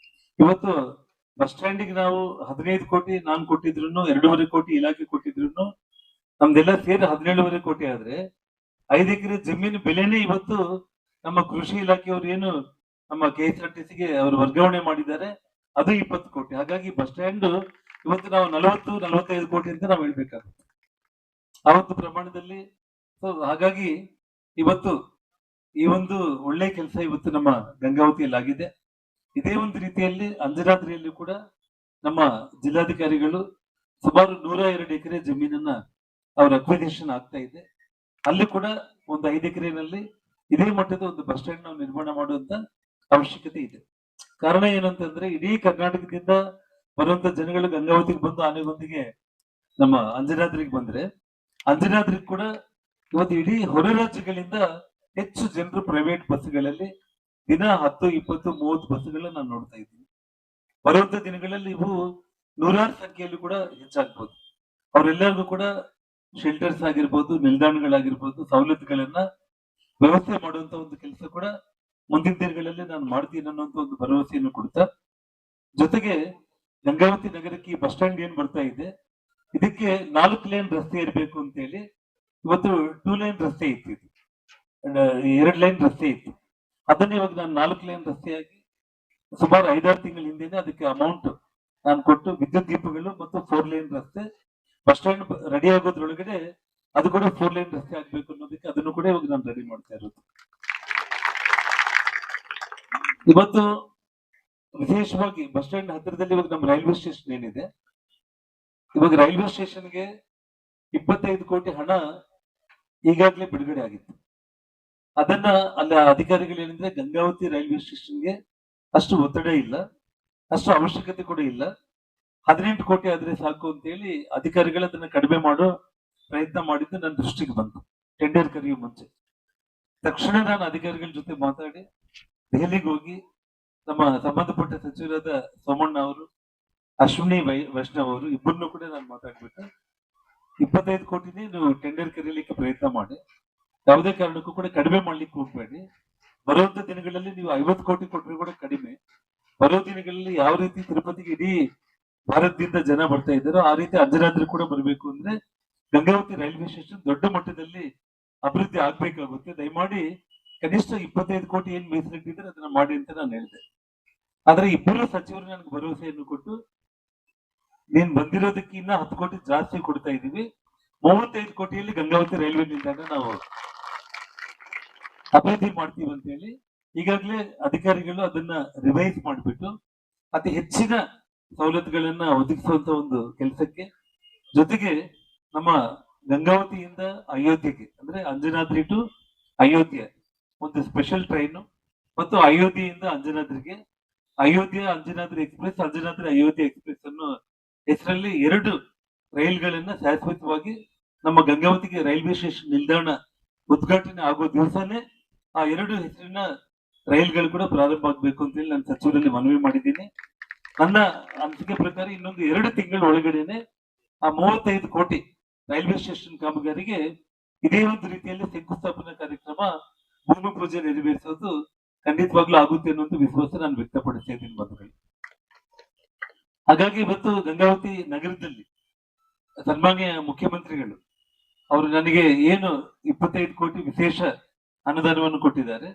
ಇವತ್ತು ಬಸ್ ಸ್ಟ್ಯಾಂಡಿಗೆ ನಾವು 15 ಕೋಟಿ ನಾನು ಕೊಟ್ಟಿದ್ರು, 2.5 ಕೋಟಿ ಇಲಾಖೆ ಕೊಟ್ಟಿದ್ರು, ನಮ್ದೆಲ್ಲ ಸೇರಿ 17.5 ಕೋಟಿ ಆದ್ರೆ 5 ಎಕರೆ ಜಮೀನು ಬೆಲೆನೇ ಇವತ್ತು ನಮ್ಮ ಕೃಷಿ ಇಲಾಖೆಯವರು ಏನು ನಮ್ಮ KSRTCಗೆ ಅವರು ವರ್ಗಾವಣೆ ಮಾಡಿದ್ದಾರೆ, ಅದು 20 ಕೋಟಿ. ಹಾಗಾಗಿ ಬಸ್ ಸ್ಟ್ಯಾಂಡ್ ಇವತ್ತು ನಾವು 40-45 ಕೋಟಿ ಅಂತ ನಾವು ಹೇಳ್ಬೇಕಾಗುತ್ತೆ ಆ ಒಂದು ಪ್ರಮಾಣದಲ್ಲಿ. ಸೊ ಹಾಗಾಗಿ ಇವತ್ತು ಈ ಒಂದು ಒಳ್ಳೆ ಕೆಲಸ ಇವತ್ತು ನಮ್ಮ ಗಂಗಾವತಿಯಲ್ಲಿ ಆಗಿದೆ. ಇದೇ ಒಂದು ರೀತಿಯಲ್ಲಿ ಅಂಜನಾದ್ರಿಯಲ್ಲಿ ಕೂಡ ನಮ್ಮ ಜಿಲ್ಲಾಧಿಕಾರಿಗಳು ಸುಮಾರು 102 ಎಕರೆ ಜಮೀನನ್ನ ಅವ್ರ ಅಕ್ವಿಜಿಷನ್ ಆಗ್ತಾ ಇದೆ. ಅಲ್ಲಿ ಕೂಡ ಒಂದು 5 ಎಕರೆನಲ್ಲಿ ಇದೇ ಮಟ್ಟದ ಒಂದು ಬಸ್ ಸ್ಟ್ಯಾಂಡ್ ನಾವು ನಿರ್ಮಾಣ ಮಾಡುವಂತ ಅವಶ್ಯಕತೆ ಇದೆ. ಕಾರಣ ಏನಂತಂದ್ರೆ ಇಡೀ ಕರ್ನಾಟಕದಿಂದ ಬರುವಂತ ಜನಗಳು ಗಂಗಾವತಿಗೆ ಬಂದು ಆನೆಗೊಂದಿಗೆ ನಮ್ಮ ಅಂಜನಾದ್ರಿಗೆ ಬಂದ್ರೆ, ಅಂಜನಾದ್ರಿಗೆ ಕೂಡ ಇವತ್ತು ಇಡೀ ಹೊರ ರಾಜ್ಯಗಳಿಂದ ಹೆಚ್ಚು ಜನರು ಪ್ರೈವೇಟ್ ಬಸ್ಗಳಲ್ಲಿ ದಿನ 10-20-30 ಬಸ್ಗಳನ್ನ ನಾನು ನೋಡ್ತಾ ಇದ್ದೀನಿ. ಬರುವಂತ ದಿನಗಳಲ್ಲಿ ಇವು ನೂರಾರು ಸಂಖ್ಯೆಯಲ್ಲಿ ಕೂಡ ಹೆಚ್ಚಾಗ್ಬೋದು. ಅವರೆಲ್ಲರಿಗೂ ಕೂಡ ಶೆಲ್ಟರ್ಸ್ ಆಗಿರ್ಬೋದು, ನಿಲ್ದಾಣಗಳಾಗಿರ್ಬೋದು, ಸವಲತ್ತುಗಳನ್ನ ವ್ಯವಸ್ಥೆ ಮಾಡುವಂತ ಒಂದು ಕೆಲಸ ಕೂಡ ಮುಂದಿನ ದಿನಗಳಲ್ಲಿ ನಾನು ಮಾಡ್ತೀನಿ ಅನ್ನೋಂತ ಒಂದು ಭರವಸೆಯನ್ನು ಕೊಡ್ತಾ, ಜೊತೆಗೆ ಗಂಗಾವತಿ ನಗರಕ್ಕೆ ಈ ಬಸ್ ಸ್ಟ್ಯಾಂಡ್ ಏನ್ ಬರ್ತಾ ಇದೆ ಇದಕ್ಕೆ 4 ಲೇನ್ ರಸ್ತೆ ಇರಬೇಕು ಅಂತ ಹೇಳಿ ಇವತ್ತು 2 ಲೇನ್ ರಸ್ತೆ ಇತ್ತು, 2 ಲೇನ್ ರಸ್ತೆ ಇತ್ತು. ಅದನ್ನ ಇವಾಗ ನಾನು 4 ಲೇನ್ ರಸ್ತೆಯಾಗಿ ಸುಮಾರು 5-6 ತಿಂಗಳ ಹಿಂದೆನೆ ಅದಕ್ಕೆ ಅಮೌಂಟ್ ನಾನು ಕೊಟ್ಟು ವಿದ್ಯುತ್ ದೀಪಗಳು ಮತ್ತು 4 ಲೇನ್ ರಸ್ತೆ ಬಸ್ ಸ್ಟ್ಯಾಂಡ್ ರೆಡಿ ಆಗೋದ್ರೊಳಗಡೆ ಅದು ಕೂಡ 4 ಲೇನ್ ರಸ್ತೆ ಆಗ್ಬೇಕು ಅನ್ನೋದಕ್ಕೆ ಅದನ್ನು ಕೂಡ ಇವಾಗ ನಾನು ರೆಡಿ ಮಾಡ್ತಾ ಇರೋದು. ಇವತ್ತು ವಿಶೇಷವಾಗಿ ಬಸ್ ಸ್ಟ್ಯಾಂಡ್ ಹತ್ತಿರದಲ್ಲಿ ಇವಾಗ ನಮ್ಮ ರೈಲ್ವೆ ಸ್ಟೇಷನ್ ಏನಿದೆ, ಇವಾಗ ರೈಲ್ವೆ ಸ್ಟೇಷನ್ಗೆ 25 ಕೋಟಿ ಹಣ ಈಗಾಗಲೇ ಬಿಡುಗಡೆ ಆಗಿತ್ತು. ಅದನ್ನ ಅಲ್ಲಿ ಅಧಿಕಾರಿಗಳು ಏನಂದ್ರೆ ಗಂಗಾವತಿ ರೈಲ್ವೆ ಸ್ಟೇಷನ್ಗೆ ಅಷ್ಟು ಒತ್ತಡ ಇಲ್ಲ, ಅಷ್ಟು ಅವಶ್ಯಕತೆ ಕೂಡ ಇಲ್ಲ, 18 ಕೋಟಿ ಆದ್ರೆ ಸಾಕು ಅಂತ ಹೇಳಿ ಅಧಿಕಾರಿಗಳು ಅದನ್ನ ಕಡಿಮೆ ಮಾಡೋ ಪ್ರಯತ್ನ ಮಾಡಿದ್ದು ನನ್ನ ದೃಷ್ಟಿಗೆ ಬಂತು. ಟೆಂಡರ್ ಕರೆಯುವ ಮುಂಚೆ ತಕ್ಷಣ ನಾನು ಅಧಿಕಾರಿಗಳ ಜೊತೆ ಮಾತಾಡಿ ದೆಹಲಿಗೆ ಹೋಗಿ ನಮ್ಮ ಸಂಬಂಧಪಟ್ಟ ಸಚಿವರಾದ ಸೋಮಣ್ಣ ಅವರು, ಅಶ್ವಿನಿ ವೈಷ್ಣವ್ ಅವರು ಇಬ್ಬರನ್ನು ಕೂಡ ನಾನು ಮಾತಾಡ್ಬಿಟ್ಟು 25 ಕೋಟಿನೇ ನೀವು ಟೆಂಡರ್ ಕರೀಲಿಕ್ಕೆ ಪ್ರಯತ್ನ ಮಾಡಿ, ಯಾವುದೇ ಕಾರಣಕ್ಕೂ ಕೂಡ ಕಡಿಮೆ ಮಾಡ್ಲಿಕ್ಕೆ ಹೋಗ್ಬೇಡಿ. ಬರುವಂತ ದಿನಗಳಲ್ಲಿ ನೀವು 50 ಕೋಟಿ ಕೊಟ್ಟರೆ ಕೂಡ ಕಡಿಮೆ. ಬರೋ ದಿನಗಳಲ್ಲಿ ಯಾವ ರೀತಿ ತಿರುಪತಿಗೆ ಇಡೀ ಭಾರತದಿಂದ ಜನ ಬರ್ತಾ ಇದ್ದಾರೋ ಆ ರೀತಿ ಅಂಜನಾದ್ರಿ ಕೂಡ ಬರಬೇಕು ಅಂದ್ರೆ ಗಂಗಾವತಿ ರೈಲ್ವೆ ಸ್ಟೇಷನ್ ದೊಡ್ಡ ಮಟ್ಟದಲ್ಲಿ ಅಭಿವೃದ್ಧಿ ಆಗ್ಬೇಕಾಗುತ್ತೆ. ದಯಮಾಡಿ ಕನಿಷ್ಠ 25 ಕೋಟಿ ಏನ್ ಮೀಸಲಿಟ್ಟಿದ್ರೆ ಅದನ್ನ ಮಾಡಿ ಅಂತ ನಾನು ಹೇಳಿದೆ. ಆದ್ರೆ ಇಬ್ಬರು ಸಚಿವರು ನನಗೆ ಭರವಸೆಯನ್ನು ಕೊಟ್ಟು ನೀನ್ ಬಂದಿರೋದಕ್ಕಿಂತ 10 ಕೋಟಿ ಜಾಸ್ತಿ ಕೊಡ್ತಾ ಇದೀವಿ, 35 ಕೋಟಿಯಲ್ಲಿ ಗಂಗಾವತಿ ರೈಲ್ವೆ ನಿಲ್ದಾಣ ನಾವು ಅಭಿವೃದ್ಧಿ ಮಾಡ್ತೀವಿ ಅಂತ ಹೇಳಿ ಈಗಾಗಲೇ ಅಧಿಕಾರಿಗಳು ಅದನ್ನ ರಿವೈಸ್ ಮಾಡಿಬಿಟ್ಟು ಅತಿ ಹೆಚ್ಚಿನ ಸವಲತ್ತುಗಳನ್ನ ಒದಗಿಸುವಂತ ಒಂದು ಕೆಲಸಕ್ಕೆ, ಜೊತೆಗೆ ನಮ್ಮ ಗಂಗಾವತಿಯಿಂದ ಅಯೋಧ್ಯೆಗೆ ಅಂದ್ರೆ ಅಂಜನಾದ್ರಿ ಟು ಅಯೋಧ್ಯೆ ಒಂದು ಸ್ಪೆಷಲ್ ಟ್ರೈನ್ ಮತ್ತು ಅಯೋಧ್ಯೆಯಿಂದ ಅಂಜನಾದ್ರಿಗೆ ಅಯೋಧ್ಯೆ ಅಂಜನಾದ್ರಿ ಎಕ್ಸ್ಪ್ರೆಸ್ ಅಂಜನಾದ್ರಿ ಅಯೋಧ್ಯೆ ಎಕ್ಸ್ಪ್ರೆಸ್ ಅನ್ನೋ ಹೆಸರಲ್ಲಿ 2 ರೈಲ್ಗಳನ್ನ ಶಾಶ್ವತವಾಗಿ ನಮ್ಮ ಗಂಗಾವತಿಗೆ ರೈಲ್ವೆ ಸ್ಟೇಷನ್ ನಿಲ್ದಾಣ ಉದ್ಘಾಟನೆ ಆಗೋ ದಿವಸನೇ ಆ 2 ಹೆಸರಿನ ರೈಲ್ಗಳು ಕೂಡ ಪ್ರಾರಂಭ ಆಗ್ಬೇಕು ಅಂತ ಹೇಳಿ ನಾನು ಸಚಿವರಲ್ಲಿ ಮನವಿ ಮಾಡಿದ್ದೀನಿ. ನನ್ನ ಅನಿಸಿಕೆ ಪ್ರಕಾರ ಇನ್ನೊಂದು 2 ತಿಂಗಳ ಒಳಗಡೆನೆ ಆ 35 ಕೋಟಿ ರೈಲ್ವೆ ಸ್ಟೇಷನ್ ಕಾಮಗಾರಿಗೆ ಇದೇ ಒಂದು ರೀತಿಯಲ್ಲಿ ಶಂಕುಸ್ಥಾಪನಾ ಕಾರ್ಯಕ್ರಮ ಭೂಮಿ ಪೂಜೆ ನೆರವೇರಿಸೋದು ಖಂಡಿತವಾಗ್ಲೂ ಆಗುತ್ತೆ ಅನ್ನುವಂಥ ವಿಶ್ವಾಸ ನಾನು ವ್ಯಕ್ತಪಡಿಸ್ತಾ ಇದ್ದೀನಿ ಬಂಧುಗಳು. ಹಾಗಾಗಿ ಇವತ್ತು ಗಂಗಾವತಿ ನಗರದಲ್ಲಿ ಸನ್ಮಾನ್ಯ ಮುಖ್ಯಮಂತ್ರಿಗಳು ಅವರು ನನಗೆ ಏನು 25 ಕೋಟಿ ವಿಶೇಷ ಅನುದಾನವನ್ನು ಕೊಟ್ಟಿದ್ದಾರೆ.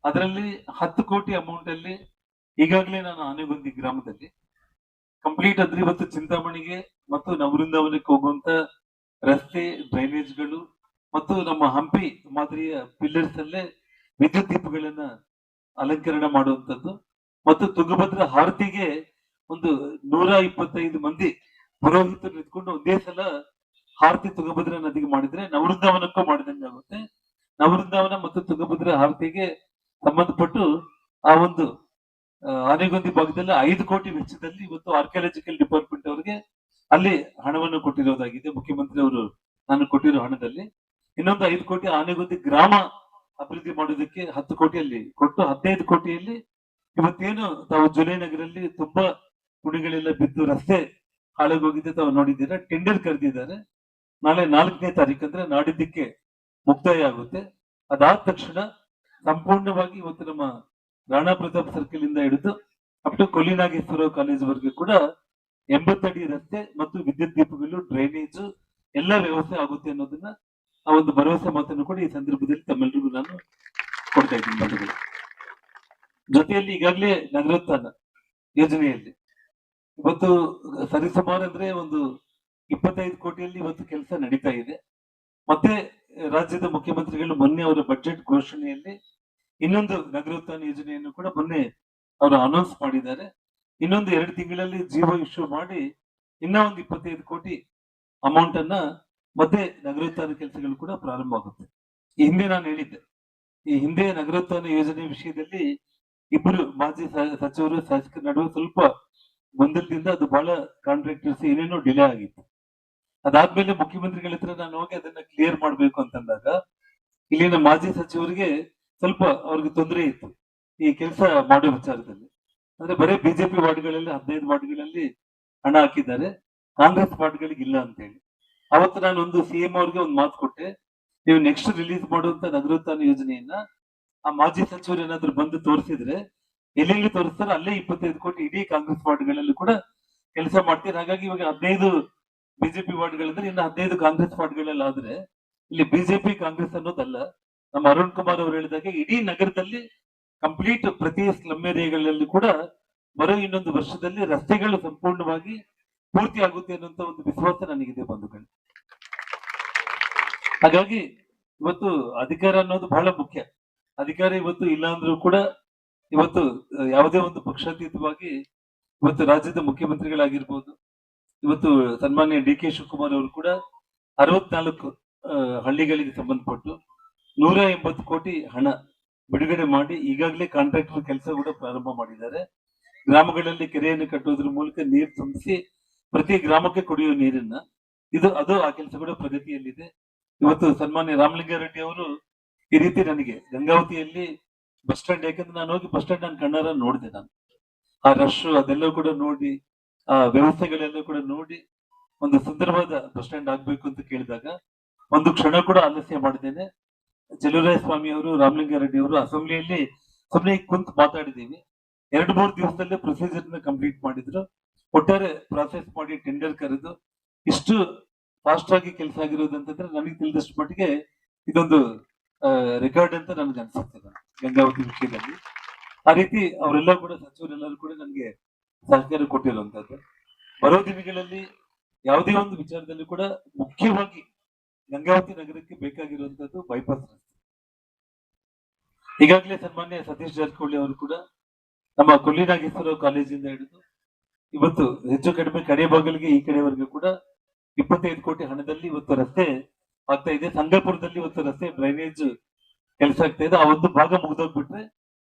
ಅದರಲ್ಲಿ 10 ಕೋಟಿ ಅಮೌಂಟ್ ಅಲ್ಲಿ ಈಗಾಗಲೇ ನಾನು ಆನೆಗೊಂದಿ ಗ್ರಾಮದಲ್ಲಿ ಕಂಪ್ಲೀಟ್ ಅಂದ್ರೆ ಇವತ್ತು ಚಿಂತಾಮಣಿಗೆ ಮತ್ತು ನವವೃಂದಾವನಕ್ಕೆ ಹೋಗುವಂತ ರಸ್ತೆ ಡ್ರೈನೇಜ್ಗಳು ಮತ್ತು ನಮ್ಮ ಹಂಪಿ ಮಾದರಿಯ ಪಿಲ್ಲರ್ಸ್ ಅಲ್ಲೇ ವಿದ್ಯುತ್ ದೀಪಗಳನ್ನ ಅಲಂಕರಣ ಮಾಡುವಂತದ್ದು ಮತ್ತು ತುಂಗಭದ್ರಾ ಹಾರತಿಗೆ ಒಂದು 125 ಮಂದಿ ಪುರೋಹಿತರು ನಿಂತ್ಕೊಂಡು ಒಂದೇ ಸಲ ಹಾರತಿ ತುಂಗಭದ್ರಾ ನದಿಗೆ ಮಾಡಿದ್ರೆ ನವವೃಂದಾವನಕ್ಕೂ ಮಾಡಿದಂಗೆ ಆಗುತ್ತೆ. ನವವೃಂದಾವನ ಮತ್ತು ತುಂಗಭದ್ರಾ ಹಾರತಿಗೆ ಸಂಬಂಧಪಟ್ಟು ಆ ಒಂದು ಆನೆಗೊಂದಿ ಭಾಗದಲ್ಲಿ 5 ಕೋಟಿ ವೆಚ್ಚದಲ್ಲಿ ಇವತ್ತು ಆರ್ಕಿಯಾಲಜಿಕಲ್ ಡಿಪಾರ್ಟ್ಮೆಂಟ್ ಅವರಿಗೆ ಅಲ್ಲಿ ಹಣವನ್ನು ಕೊಟ್ಟಿರೋದಾಗಿದೆ. ಮುಖ್ಯಮಂತ್ರಿ ಅವರು ನಾನು ಕೊಟ್ಟಿರೋ ಹಣದಲ್ಲಿ ಇನ್ನೊಂದು 5 ಕೋಟಿ ಆನೆಗೊಂದಿ ಗ್ರಾಮ ಅಭಿವೃದ್ಧಿ ಮಾಡೋದಕ್ಕೆ 10 ಕೋಟಿಯಲ್ಲಿ ಕೊಟ್ಟು 15 ಕೋಟಿಯಲ್ಲಿ ಇವತ್ತೇನು ತಾವು ಜುಲೈ ನಗರಲ್ಲಿ ತುಂಬಾ ಕುಣಿಗಳೆಲ್ಲ ಬಿದ್ದು ರಸ್ತೆ ಹಾಳಾಗೋಗಿದೆ ತಾವು ನೋಡಿದ್ದೀರಾ. ಟೆಂಡರ್ ಕರೆದಿದ್ದಾರೆ. ನಾಳೆ 4ನೇ ತಾರೀಕು ಅಂದ್ರೆ ನಾಡಿದ್ದಕ್ಕೆ ಮುಕ್ತಾಯ ಆಗುತ್ತೆ. ಅದಾದ ತಕ್ಷಣ ಸಂಪೂರ್ಣವಾಗಿ ಇವತ್ತು ನಮ್ಮ ರಾಣಾ ಪ್ರತಾಪ್ ಸರ್ಕಲ್ ಇಂದ ಹಿಡಿದು ಅಪ್ ಟು ಕೊಲ್ಲಿನಾಗೇಶ್ವರ ಕಾಲೇಜ್ ವರೆಗೂ ಕೂಡ 80 ಅಡಿ ರಸ್ತೆ ಮತ್ತು ವಿದ್ಯುತ್ ದೀಪಗಳು ಡ್ರೈನೇಜ್ ಎಲ್ಲ ವ್ಯವಸ್ಥೆ ಆಗುತ್ತೆ ಅನ್ನೋದನ್ನ ಆ ಒಂದು ಭರವಸೆ ಮಾತನ್ನು ಕೂಡ ಈ ಸಂದರ್ಭದಲ್ಲಿ ತಮ್ಮೆಲ್ಲರಿಗೂ ನಾನು ಕೊಡ್ತಾ ಇದ್ದೀನಿ ಬಂಧುಗಳು. ಜೊತೆಯಲ್ಲಿ ಈಗಾಗಲೇ ನಗರೋತ್ಥಾನ ಯೋಜನೆಯಲ್ಲಿ ಇವತ್ತು ಸರಿಸುಮಾರು ಅಂದ್ರೆ ಒಂದು 25 ಕೋಟಿಯಲ್ಲಿ ಇವತ್ತು ಕೆಲಸ ನಡೀತಾ ಇದೆ. ಮತ್ತೆ ರಾಜ್ಯದ ಮುಖ್ಯಮಂತ್ರಿಗಳು ಮೊನ್ನೆ ಅವರ ಬಜೆಟ್ ಘೋಷಣೆಯಲ್ಲಿ ಇನ್ನೊಂದು ನಗರೋತ್ಥಾನ ಯೋಜನೆಯನ್ನು ಕೂಡ ಮೊನ್ನೆ ಅವರು ಅನೌನ್ಸ್ ಮಾಡಿದ್ದಾರೆ. ಇನ್ನೊಂದು 2 ತಿಂಗಳಲ್ಲಿ ಜೀವೋ ಇಶ್ಯೂ ಮಾಡಿ ಇನ್ನ ಒಂದು 25 ಕೋಟಿ ಅಮೌಂಟ್ ಅನ್ನ ಮತ್ತೆ ನಗರೋತ್ಥಾನ ಕೆಲಸಗಳು ಕೂಡ ಪ್ರಾರಂಭ ಆಗುತ್ತೆ. ಈ ಹಿಂದೆ ನಾನು ಹೇಳಿದ್ದೆ, ಈ ಹಿಂದೆ ನಗರೋತ್ಥಾನ ಯೋಜನೆ ವಿಷಯದಲ್ಲಿ ಇಬ್ಬರು ಮಾಜಿ ಸಚಿವರು ಶಾಸಕರ ನಡುವೆ ಸ್ವಲ್ಪ ಗೊಂದಲದಿಂದ ಅದು ಬಹಳ ಕಾಂಟ್ರಾಕ್ಟರ್ಸ್ ಏನೇನೋ ಡಿಲೇ ಆಗಿತ್ತು. ಅದಾದ್ಮೇಲೆ ಮುಖ್ಯಮಂತ್ರಿಗಳ ಹತ್ರ ನಾನು ಹೋಗಿ ಅದನ್ನ ಕ್ಲಿಯರ್ ಮಾಡ್ಬೇಕು ಅಂತಂದಾಗ ಇಲ್ಲಿನ ಮಾಜಿ ಸಚಿವರಿಗೆ ಸ್ವಲ್ಪ ಅವ್ರಿಗೆ ತೊಂದರೆ ಇತ್ತು ಈ ಕೆಲಸ ಮಾಡೋ ವಿಚಾರದಲ್ಲಿ. ಅಂದ್ರೆ ಬರೀ ಬಿಜೆಪಿ ವಾರ್ಡ್ಗಳಲ್ಲಿ 15 ವಾರ್ಡ್ಗಳಲ್ಲಿ ಹಣ ಹಾಕಿದ್ದಾರೆ, ಕಾಂಗ್ರೆಸ್ ವಾರ್ಡ್ಗಳಿಗೆ ಇಲ್ಲ ಅಂತ ಹೇಳಿ. ಅವತ್ತು ನಾನು ಒಂದು ಸಿಎಂ ಅವ್ರಿಗೆ ಒಂದು ಮಾತು ಕೊಟ್ಟೆ, ನೀವು ನೆಕ್ಸ್ಟ್ ರಿಲೀಸ್ ಮಾಡುವಂತ ನಗರೋತ್ಥಾನ ಯೋಜನೆಯನ್ನ ಆ ಮಾಜಿ ಸಚಿವರು ಏನಾದ್ರು ಬಂದು ತೋರಿಸಿದ್ರೆ ಎಲ್ಲೆಲ್ಲಿ ತೋರಿಸ್ತಾರೆ ಅಲ್ಲೇ 25 ಕೋಟಿ ಇಡೀ ಕಾಂಗ್ರೆಸ್ ವಾರ್ಡ್ಗಳಲ್ಲಿ ಕೂಡ ಕೆಲಸ ಮಾಡ್ತೀರಿ. ಹಾಗಾಗಿ ಇವಾಗ 15 ಬಿಜೆಪಿ ವಾರ್ಡ್ಗಳಂದ್ರೆ ಇನ್ನು 15 ಕಾಂಗ್ರೆಸ್ ವಾರ್ಡ್ಗಳಲ್ಲಿ ಆದ್ರೆ ಇಲ್ಲಿ ಬಿಜೆಪಿ ಕಾಂಗ್ರೆಸ್ ಅನ್ನೋದಲ್ಲ. ನಮ್ಮ ಅರುಣ್ ಕುಮಾರ್ ಅವರು ಹೇಳಿದಾಗೆ ಇಡೀ ನಗರದಲ್ಲಿ ಕಂಪ್ಲೀಟ್ ಪ್ರತಿ ಸ್ಲಮ್ ಏರಿಯಾಗಳಲ್ಲಿ ಕೂಡ ಬರೋ ಇನ್ನೊಂದು ವರ್ಷದಲ್ಲಿ ರಸ್ತೆಗಳು ಸಂಪೂರ್ಣವಾಗಿ ಪೂರ್ತಿ ಆಗುತ್ತೆ ಅನ್ನುವಂತ ಒಂದು ವಿಶ್ವಾಸ ನನಗಿದೆ ಬಂಧುಗಳು. ಹಾಗಾಗಿ ಇವತ್ತು ಅಧಿಕಾರ ಅನ್ನೋದು ಬಹಳ ಮುಖ್ಯ. ಅಧಿಕಾರ ಇವತ್ತು ಇಲ್ಲ ಅಂದ್ರೂ ಕೂಡ ಇವತ್ತು ಯಾವುದೇ ಒಂದು ಪಕ್ಷಾತೀತವಾಗಿ ಇವತ್ತು ರಾಜ್ಯದ ಮುಖ್ಯಮಂತ್ರಿಗಳಾಗಿರ್ಬೋದು, ಇವತ್ತು ಸನ್ಮಾನ್ಯ ಡಿ ಕೆ ಶಿವಕುಮಾರ್ ಅವರು ಕೂಡ 64 ಹಳ್ಳಿಗಳಿಗೆ ಸಂಬಂಧಪಟ್ಟು 180 ಕೋಟಿ ಹಣ ಬಿಡುಗಡೆ ಮಾಡಿ ಈಗಾಗಲೇ ಕಾಂಟ್ರಾಕ್ಟರ್ ಕೆಲಸ ಕೂಡ ಪ್ರಾರಂಭ ಮಾಡಿದ್ದಾರೆ. ಗ್ರಾಮಗಳಲ್ಲಿ ಕೆರೆಯನ್ನು ಕಟ್ಟುವುದ್ರ ಮೂಲಕ ನೀರು ತುಂಬಿಸಿ ಪ್ರತಿ ಗ್ರಾಮಕ್ಕೆ ಕುಡಿಯುವ ನೀರನ್ನ ಅದು ಆ ಕೆಲಸ ಕೂಡ ಪ್ರಗತಿಯಲ್ಲಿದೆ. ಇವತ್ತು ಸನ್ಮಾನ್ಯ ರಾಮಲಿಂಗಾರೆಡ್ಡಿ ಅವರು ಈ ರೀತಿ ನನಗೆ ಗಂಗಾವತಿಯಲ್ಲಿ ಬಸ್ ಸ್ಟ್ಯಾಂಡ್, ಯಾಕಂದ್ರೆ ನಾನು ಹೋಗಿ ಬಸ್ ಸ್ಟ್ಯಾಂಡ್ ನಾನು ಕಣ್ಣಾರ ನೋಡಿದೆ. ನಾನು ಆ ರಶ್ ಅದೆಲ್ಲ ಕೂಡ ನೋಡಿ ಆ ವ್ಯವಸ್ಥೆಗಳೆಲ್ಲ ಕೂಡ ನೋಡಿ ಒಂದು ಸುಂದರವಾದ ಬಸ್ ಸ್ಟ್ಯಾಂಡ್ ಆಗ್ಬೇಕು ಅಂತ ಕೇಳಿದಾಗ ಒಂದು ಕ್ಷಣ ಕೂಡ ಆಲಸ್ಯ ಮಾಡಿದ್ದೇನೆ. ಚೆಲುವರಾಯ ಸ್ವಾಮಿ ಅವರು ರಾಮಲಿಂಗಾರೆಡ್ಡಿ ಅವರು ಅಸೆಂಬ್ಲಿಯಲ್ಲಿ ಸುಮ್ಮನೆ ಕುಂತು ಮಾತಾಡಿದ್ದೀವಿ. 2-3 ದಿವಸದಲ್ಲೇ ಪ್ರೊಸೀಜರ್ ನ ಕಂಪ್ಲೀಟ್ ಮಾಡಿದ್ರು. ಒಟ್ಟಾರೆ ಪ್ರಾಸೆಸ್ ಮಾಡಿ ಟೆಂಡರ್ ಕರೆದು ಇಷ್ಟು ಫಾಸ್ಟ್ ಆಗಿ ಕೆಲಸ ಆಗಿರೋದಂತಂದ್ರೆ ನನಗೆ ತಿಳಿದಷ್ಟು ಮಟ್ಟಿಗೆ ಇದೊಂದು ರೆಕಾರ್ಡ್ ಅಂತ ನನಗೆ ಅನ್ಸುತ್ತೆ ಗಂಗಾವತಿ ವಿಷಯದಲ್ಲಿ. ಆ ರೀತಿ ಅವರೆಲ್ಲ ಕೂಡ ಸಚಿವರೆಲ್ಲರೂ ಕೂಡ ನನಗೆ ಸಹಕಾರ ಕೊಟ್ಟಿರುವಂತದ್ದು. ಬರೋ ದಿನಗಳಲ್ಲಿ ಯಾವುದೇ ಒಂದು ವಿಚಾರದಲ್ಲಿ ಕೂಡ ಮುಖ್ಯವಾಗಿ ಗಂಗಾವತಿ ನಗರಕ್ಕೆ ಬೇಕಾಗಿರುವಂತದ್ದು ಬೈಪಾಸ್ ರಸ್ತೆ. ಈಗಾಗಲೇ ಸನ್ಮಾನ್ಯ ಸತೀಶ್ ಜಾರಕಿಹೊಳಿ ಅವರು ಕೂಡ ನಮ್ಮ ಕೊಲ್ಲಿನಾಗೇಶ್ವರ ಕಾಲೇಜಿಂದ ಹಿಡಿದು ಇವತ್ತು ಹೆಚ್ಚು ಕಡಿಮೆ ಕಡೆ ಬಾಗಿಲಿಗೆ ಈ ಕಡೆವರೆಗೂ ಕೂಡ 25 ಕೋಟಿ ಹಣದಲ್ಲಿ ಇವತ್ತು ರಸ್ತೆ ಆಗ್ತಾ ಇದೆ. ಸಂಗಾಪುರದಲ್ಲಿ ಇವತ್ತು ರಸ್ತೆ ಡ್ರೈನೇಜ್ ಕೆಲಸ ಆಗ್ತಾ ಇದೆ. ಆ ಒಂದು ಭಾಗ ಮುಗಿದೋಗ್ಬಿಟ್ರೆ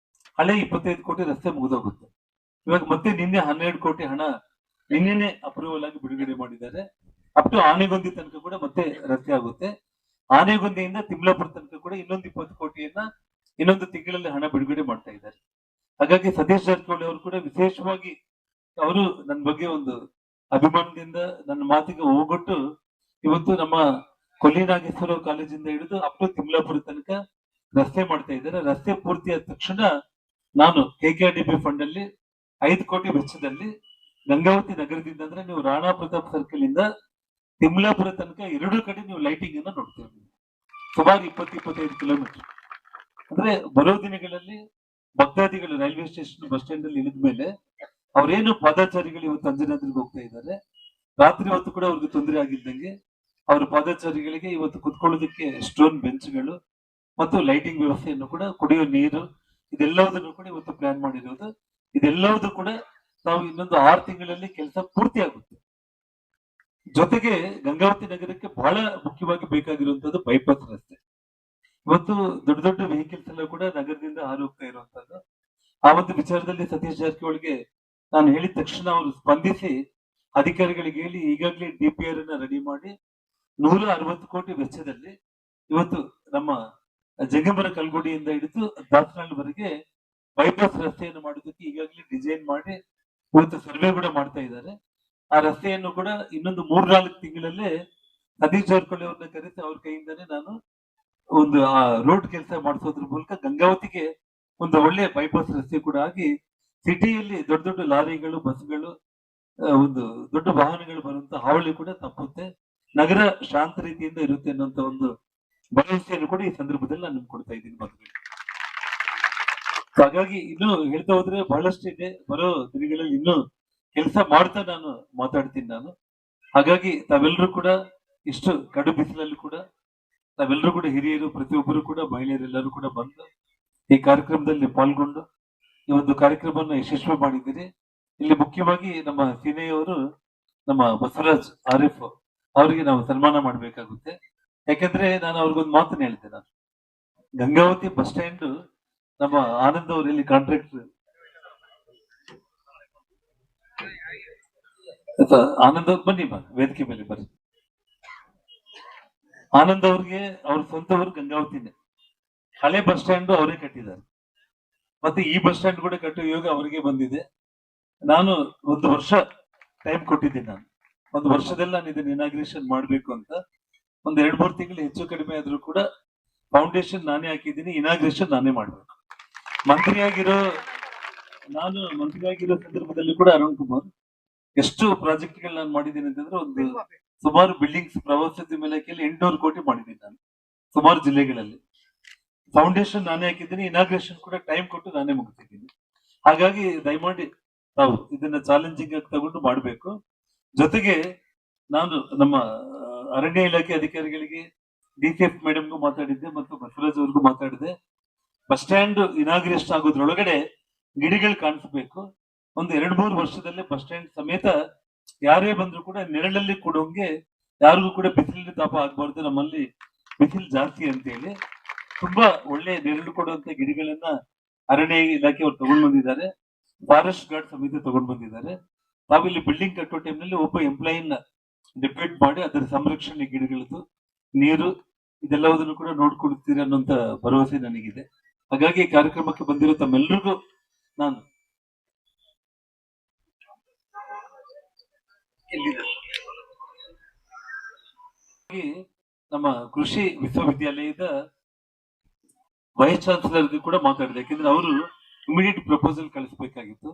ಹಳೆ 25 ಕೋಟಿ ರಸ್ತೆ ಮುಗಿದೋಗುತ್ತೆ. ಇವಾಗ ಮತ್ತೆ ನಿನ್ನೆ 12 ಕೋಟಿ ಹಣ ನಿನ್ನೆನೆ ಅಪ್ರೂವಲ್ ಆಗಿ ಬಿಡುಗಡೆ ಮಾಡಿದ್ದಾರೆ. ಅಪ್ ಟು ಆನೆಗೊಂದಿ ತನಕ ಕೂಡ ಮತ್ತೆ ರಸ್ತೆ ಆಗುತ್ತೆ. ಆನೆಗೊಂದಿಯಿಂದ ತಿಮ್ಲಾಪುರ ತನಕ ಕೂಡ ಇನ್ನೊಂದು 20 ಕೋಟಿಯನ್ನ ಇನ್ನೊಂದು ತಿಂಗಳಲ್ಲಿ ಹಣ ಬಿಡುಗಡೆ ಮಾಡ್ತಾ ಇದ್ದಾರೆ. ಹಾಗಾಗಿ ಸತೀಶ್ ಜಾರಕಿಹೊಳಿ ಅವರು ಕೂಡ ವಿಶೇಷವಾಗಿ ಅವರು ನನ್ನ ಬಗ್ಗೆ ಒಂದು ಅಭಿಮಾನದಿಂದ ನನ್ನ ಮಾತಿಗೆ ಹೋಗೊಟ್ಟು ಇವತ್ತು ನಮ್ಮ ಕೊಲ್ಲಿನಾಗೇಶ್ವರ ಕಾಲೇಜಿಂದ ಹಿಡಿದು ಅಪ್ ಟು ತಿಮ್ಲಾಪುರ ತನಕ ರಸ್ತೆ ಮಾಡ್ತಾ ಇದ್ದಾರೆ. ರಸ್ತೆ ಪೂರ್ತಿ ಆದ ತಕ್ಷಣ ನಾನು KKRDB ಫಂಡ್ ಅಲ್ಲಿ 5 ಕೋಟಿ ವೆಚ್ಚದಲ್ಲಿ ಗಂಗಾವತಿ ನಗರದಿಂದ ಅಂದ್ರೆ ನೀವು ರಾಣಾ ಪ್ರತಾಪ್ ಸರ್ಕಲ್ ಇಂದ ತಿಮ್ಲಾಪುರ ತನಕ 2 ಕಡೆ ನೀವು ಲೈಟಿಂಗ್ ಅನ್ನ ನೋಡ್ತೀವಿ. ಸುಮಾರು 20-25 ಕಿಲೋಮೀಟರ್. ಅಂದ್ರೆ ಬರೋ ದಿನಗಳಲ್ಲಿ ಭಕ್ತಾದಿಗಳು ರೈಲ್ವೆ ಸ್ಟೇಷನ್ ಬಸ್ ಸ್ಟ್ಯಾಂಡ್ ಅಲ್ಲಿ ಇಳಿದ ಮೇಲೆ ಅವ್ರೇನು ಪಾದಚಾರಿಗಳು ಇವತ್ತು ಅಂಜನಾದ್ರಿಗೆ ಹೋಗ್ತಾ ಇದ್ದಾರೆ, ರಾತ್ರಿ ಹೊತ್ತು ಕೂಡ ಅವ್ರಿಗೆ ತೊಂದರೆ ಆಗಿದ್ದಂಗೆ ಅವ್ರ ಪಾದಚಾರಿಗಳಿಗೆ ಇವತ್ತು ಕುತ್ಕೊಳ್ಳೋದಕ್ಕೆ ಸ್ಟೋನ್ ಬೆಂಚ್ಗಳು ಮತ್ತು ಲೈಟಿಂಗ್ ವ್ಯವಸ್ಥೆಯನ್ನು ಕೂಡ, ಕುಡಿಯೋ ನೀರು, ಇದೆಲ್ಲದನ್ನು ಕೂಡ ಇವತ್ತು ಪ್ಲಾನ್ ಮಾಡಿರೋದು. ಇದೆಲ್ಲವೂ ಕೂಡ ನಾವು ಇನ್ನೊಂದು 6 ತಿಂಗಳಲ್ಲಿ ಕೆಲಸ ಪೂರ್ತಿ ಆಗುತ್ತೆ. ಜೊತೆಗೆ ಗಂಗಾವತಿ ನಗರಕ್ಕೆ ಬಹಳ ಮುಖ್ಯವಾಗಿ ಬೇಕಾಗಿರುವಂತದ್ದು ಬೈಪಾಸ್ ರಸ್ತೆ. ಇವತ್ತು ದೊಡ್ಡ ದೊಡ್ಡ ವೆಹಿಕಲ್ಸ್ ಎಲ್ಲ ಕೂಡ ನಗರದಿಂದ ಹಾರು ಹೋಗ್ತಾ ಇರುವಂತದ್ದು. ಆ ಒಂದು ವಿಚಾರದಲ್ಲಿ ಸತೀಶ್ ಜಾರಕಿಹೊಳಿಗೆ ನಾನು ಹೇಳಿದ ತಕ್ಷಣ ಅವರು ಸ್ಪಂದಿಸಿ ಅಧಿಕಾರಿಗಳಿಗೆ ಹೇಳಿ ಈಗಾಗಲೇ DPR ಅನ್ನ ರೆಡಿ ಮಾಡಿ 160 ಕೋಟಿ ವೆಚ್ಚದಲ್ಲಿ ಇವತ್ತು ನಮ್ಮ ಜಂಗಮರ ಕಲ್ಗುಡಿಯಿಂದ ಹಿಡಿದು ದಾಸನಹಳ್ಳಿವರೆಗೆ ಬೈಪಾಸ್ ರಸ್ತೆಯನ್ನು ಮಾಡೋದಕ್ಕೆ ಈಗಾಗಲೇ ಡಿಸೈನ್ ಮಾಡಿ ಇವತ್ತು ಸರ್ವೆ ಕೂಡ ಮಾಡ್ತಾ ಇದ್ದಾರೆ. ಆ ರಸ್ತೆಯನ್ನು ಕೂಡ ಇನ್ನೊಂದು 3-4 ತಿಂಗಳಲ್ಲೇ ಸತೀಶ್ ಜಾರಕಿಹೊಳಿ ಅವ್ರನ್ನ ಕರೆಸಿ ಅವ್ರ ಕೈಯಿಂದಾನೆ ನಾನು ಒಂದು ಆ ರೋಡ್ ಕೆಲಸ ಮಾಡಿಸೋದ್ರ ಮೂಲಕ ಗಂಗಾವತಿಗೆ ಒಂದು ಒಳ್ಳೆ ಬೈಪಾಸ್ ರಸ್ತೆ ಕೂಡ ಆಗಿ ಸಿಟಿಯಲ್ಲಿ ದೊಡ್ಡ ದೊಡ್ಡ ಲಾರಿಗಳು, ಬಸ್ಗಳು, ಒಂದು ದೊಡ್ಡ ವಾಹನಗಳು ಬರುವಂತ ಹಾವಳಿ ಕೂಡ ತಪ್ಪುತ್ತೆ, ನಗರ ಶಾಂತ ರೀತಿಯಿಂದ ಇರುತ್ತೆ ಅನ್ನುವಂತ ಒಂದು ಭರವಸೆಯನ್ನು ಕೂಡ ಈ ಸಂದರ್ಭದಲ್ಲಿ ನಾನು ನಿಮ್ಗೆ ಕೊಡ್ತಾ ಇದ್ದೀನಿ ಮಕ್ಕಳಿಗೆ. ಹಾಗಾಗಿ ಇನ್ನು ಹೇಳ್ತಾ ಹೋದ್ರೆ ಬಹಳಷ್ಟು ಇದೆ. ಬರೋ ದಿನಗಳಲ್ಲಿ ಇನ್ನು ಕೆಲಸ ಮಾಡ್ತಾ ನಾನು ಮಾತಾಡ್ತೀನಿ ನಾನು. ಹಾಗಾಗಿ ತಾವೆಲ್ಲರೂ ಕೂಡ ಇಷ್ಟು ಕಡು ಬಿಸಿಲಲ್ಲಿ ಕೂಡ ತಾವೆಲ್ಲರೂ ಕೂಡ ಹಿರಿಯರು, ಪ್ರತಿಯೊಬ್ಬರು ಕೂಡ ಮಹಿಳೆಯರೆಲ್ಲರೂ ಕೂಡ ಬಂದು ಈ ಕಾರ್ಯಕ್ರಮದಲ್ಲಿ ಪಾಲ್ಗೊಂಡು ಈ ಒಂದು ಕಾರ್ಯಕ್ರಮವನ್ನು ಯಶಸ್ವಿ ಮಾಡಿದ್ದೀರಿ. ಇಲ್ಲಿ ಮುಖ್ಯವಾಗಿ ನಮ್ಮ ಸೀನೆಯವರು ನಮ್ಮ ಬಸವರಾಜ್ ಆರಿಫ್ ಅವರಿಗೆ ನಾವು ಸನ್ಮಾನ ಮಾಡ್ಬೇಕಾಗುತ್ತೆ. ಯಾಕಂದ್ರೆ ನಾನು ಅವ್ರಿಗೊಂದು ಮಾತನ್ನ ಹೇಳ್ತೇನೆ. ನಾನು ಗಂಗಾವತಿ ಬಸ್ ಸ್ಟ್ಯಾಂಡ್ ನಮ್ಮ ಆನಂದ್ ಅವರು ಇಲ್ಲಿ ಕಾಂಟ್ರಾಕ್ಟರ್ ಆನಂದ್ ಅವ್ರು ಬನ್ನಿ ವೇದಿಕೆ ಮೇಲೆ ಬರ್ರಿ. ಆನಂದ್ ಅವ್ರಿಗೆ ಅವ್ರ ಸ್ವಂತ ಊರು ಗಂಗಾವತಿನೇ. ಹಳೆ ಬಸ್ ಸ್ಟ್ಯಾಂಡ್ ಅವರೇ ಕಟ್ಟಿದ್ದಾರೆ. ಮತ್ತೆ ಈ ಬಸ್ ಸ್ಟ್ಯಾಂಡ್ ಕೂಡ ಕಟ್ಟುವ ಯೋಗ ಅವರಿಗೆ ಬಂದಿದೆ. ನಾನು 1 ವರ್ಷ ಟೈಮ್ ಕೊಟ್ಟಿದ್ದೀನಿ. ನಾನು 1 ವರ್ಷದಲ್ಲಿ ನಾನು ಇದನ್ನ ಇನಾಗ್ರೇಷನ್ ಮಾಡ್ಬೇಕು ಅಂತ. ಒಂದು 2-3 ತಿಂಗಳು ಹೆಚ್ಚು ಕಡಿಮೆ ಆದ್ರೂ ಕೂಡ ಫೌಂಡೇಶನ್ ನಾನೇ ಹಾಕಿದ್ದೀನಿ, ಇನಾಗ್ರೇಷನ್ ನಾನೇ ಮಾಡ್ಬೇಕು. ಮಂತ್ರಿಯಾಗಿರೋ ಸಂದರ್ಭದಲ್ಲಿ ಕೂಡ ಅರುಣ್ ಕುಮಾರ್ ಎಷ್ಟು ಪ್ರಾಜೆಕ್ಟ್ ಗಳು ನಾನು ಮಾಡಿದ್ದೀನಿ ಅಂತಂದ್ರೆ ಒಂದು ಸುಮಾರು ಬಿಲ್ಡಿಂಗ್ಸ್ ಪ್ರವಾಸೋದ್ಯಮ ಇಲಾಖೆಯಲ್ಲಿ 800 ಕೋಟಿ ಮಾಡಿದ್ದೀನಿ ನಾನು ಸುಮಾರು ಜಿಲ್ಲೆಗಳಲ್ಲಿ. ಫೌಂಡೇಶನ್ ನಾನೇ ಹಾಕಿದ್ದೀನಿ, ಇನಾಗ್ರೇಷನ್ ಕೂಡ ಟೈಮ್ ಕೊಟ್ಟು ನಾನೇ ಮುಗಿಸಿದ್ದೀನಿ. ಹಾಗಾಗಿ ದಯಮಾಡಿ ತಾವು ಇದನ್ನ ಚಾಲೆಂಜಿಂಗ್ ಆಗಿ ತಗೊಂಡು ಮಾಡಬೇಕು. ಜೊತೆಗೆ ನಾನು ನಮ್ಮ ಅರಣ್ಯ ಇಲಾಖೆ ಅಧಿಕಾರಿಗಳಿಗೆ, DCF ಮೇಡಮ್ಗೂ ಮಾತಾಡಿದ್ದೆ ಮತ್ತು ಬಸವರಾಜ್ ಅವ್ರಿಗೂ ಮಾತಾಡಿದೆ. ಬಸ್ ಸ್ಟ್ಯಾಂಡ್ ಇನಾಗ್ರೇಷನ್ ಆಗೋದ್ರೊಳಗಡೆ ಗಿಡಗಳು ಕಾಣಿಸ್ಬೇಕು. ಒಂದು 2-3 ವರ್ಷದಲ್ಲೇ ಬಸ್ ಸ್ಟ್ಯಾಂಡ್ ಸಮೇತ ಯಾರೇ ಬಂದ್ರು ಕೂಡ ನೆರಳಲ್ಲಿ ಕೊಡೋಂಗೆ, ಯಾರಿಗೂ ಕೂಡ ಬಿಸಿಲಿನ ತಾಪ ಆಗ್ಬಾರ್ದು, ನಮ್ಮಲ್ಲಿ ಬಿಸಿಲು ಜಾಸ್ತಿ ಅಂತ ಹೇಳಿ ತುಂಬಾ ಒಳ್ಳೆ ನೆರಳು ಕೊಡುವಂತ ಗಿಡಗಳನ್ನ ಅರಣ್ಯ ಇಲಾಖೆ ಅವ್ರು ತಗೊಂಡ್ ಬಂದಿದ್ದಾರೆ. ಫಾರೆಸ್ಟ್ ಗಾರ್ಡ್ ಸಮಿತಿ ತಗೊಂಡ್ ಬಂದಿದ್ದಾರೆ. ತಾವಿಲ್ಲಿ ಬಿಲ್ಡಿಂಗ್ ಕಟ್ಟೋ ಟೈಮ್ನಲ್ಲಿ ಒಬ್ಬ ಎಂಪ್ಲಾಯಿನ ಡಿಪೆಂಡ್ ಮಾಡಿ ಅದರ ಸಂರಕ್ಷಣೆ, ಗಿಡಗಳದ್ದು ನೀರು, ಇದೆಲ್ಲದನ್ನು ಕೂಡ ನೋಡ್ಕೊಳ್ತೀರಿ ಅನ್ನೋಂತ ಭರವಸೆ ನನಗಿದೆ. ಹಾಗಾಗಿ ಈ ಕಾರ್ಯಕ್ರಮಕ್ಕೆ ಬಂದಿರೋ ತಮ್ಮೆಲ್ಲರಿಗೂ ನಾನು ನಮ್ಮ ಕೃಷಿ ವಿಶ್ವವಿದ್ಯಾಲಯದ ವೈಸ್ ಚಾನ್ಸಲರ್ಗೂ ಕೂಡ ಮಾತಾಡಿದೆ. ಯಾಕಂದ್ರೆ ಅವರು ಇಮಿಡಿಯೇಟ್ ಪ್ರಪೋಸಲ್ ಕಳಿಸ್ಬೇಕಾಗಿತ್ತು.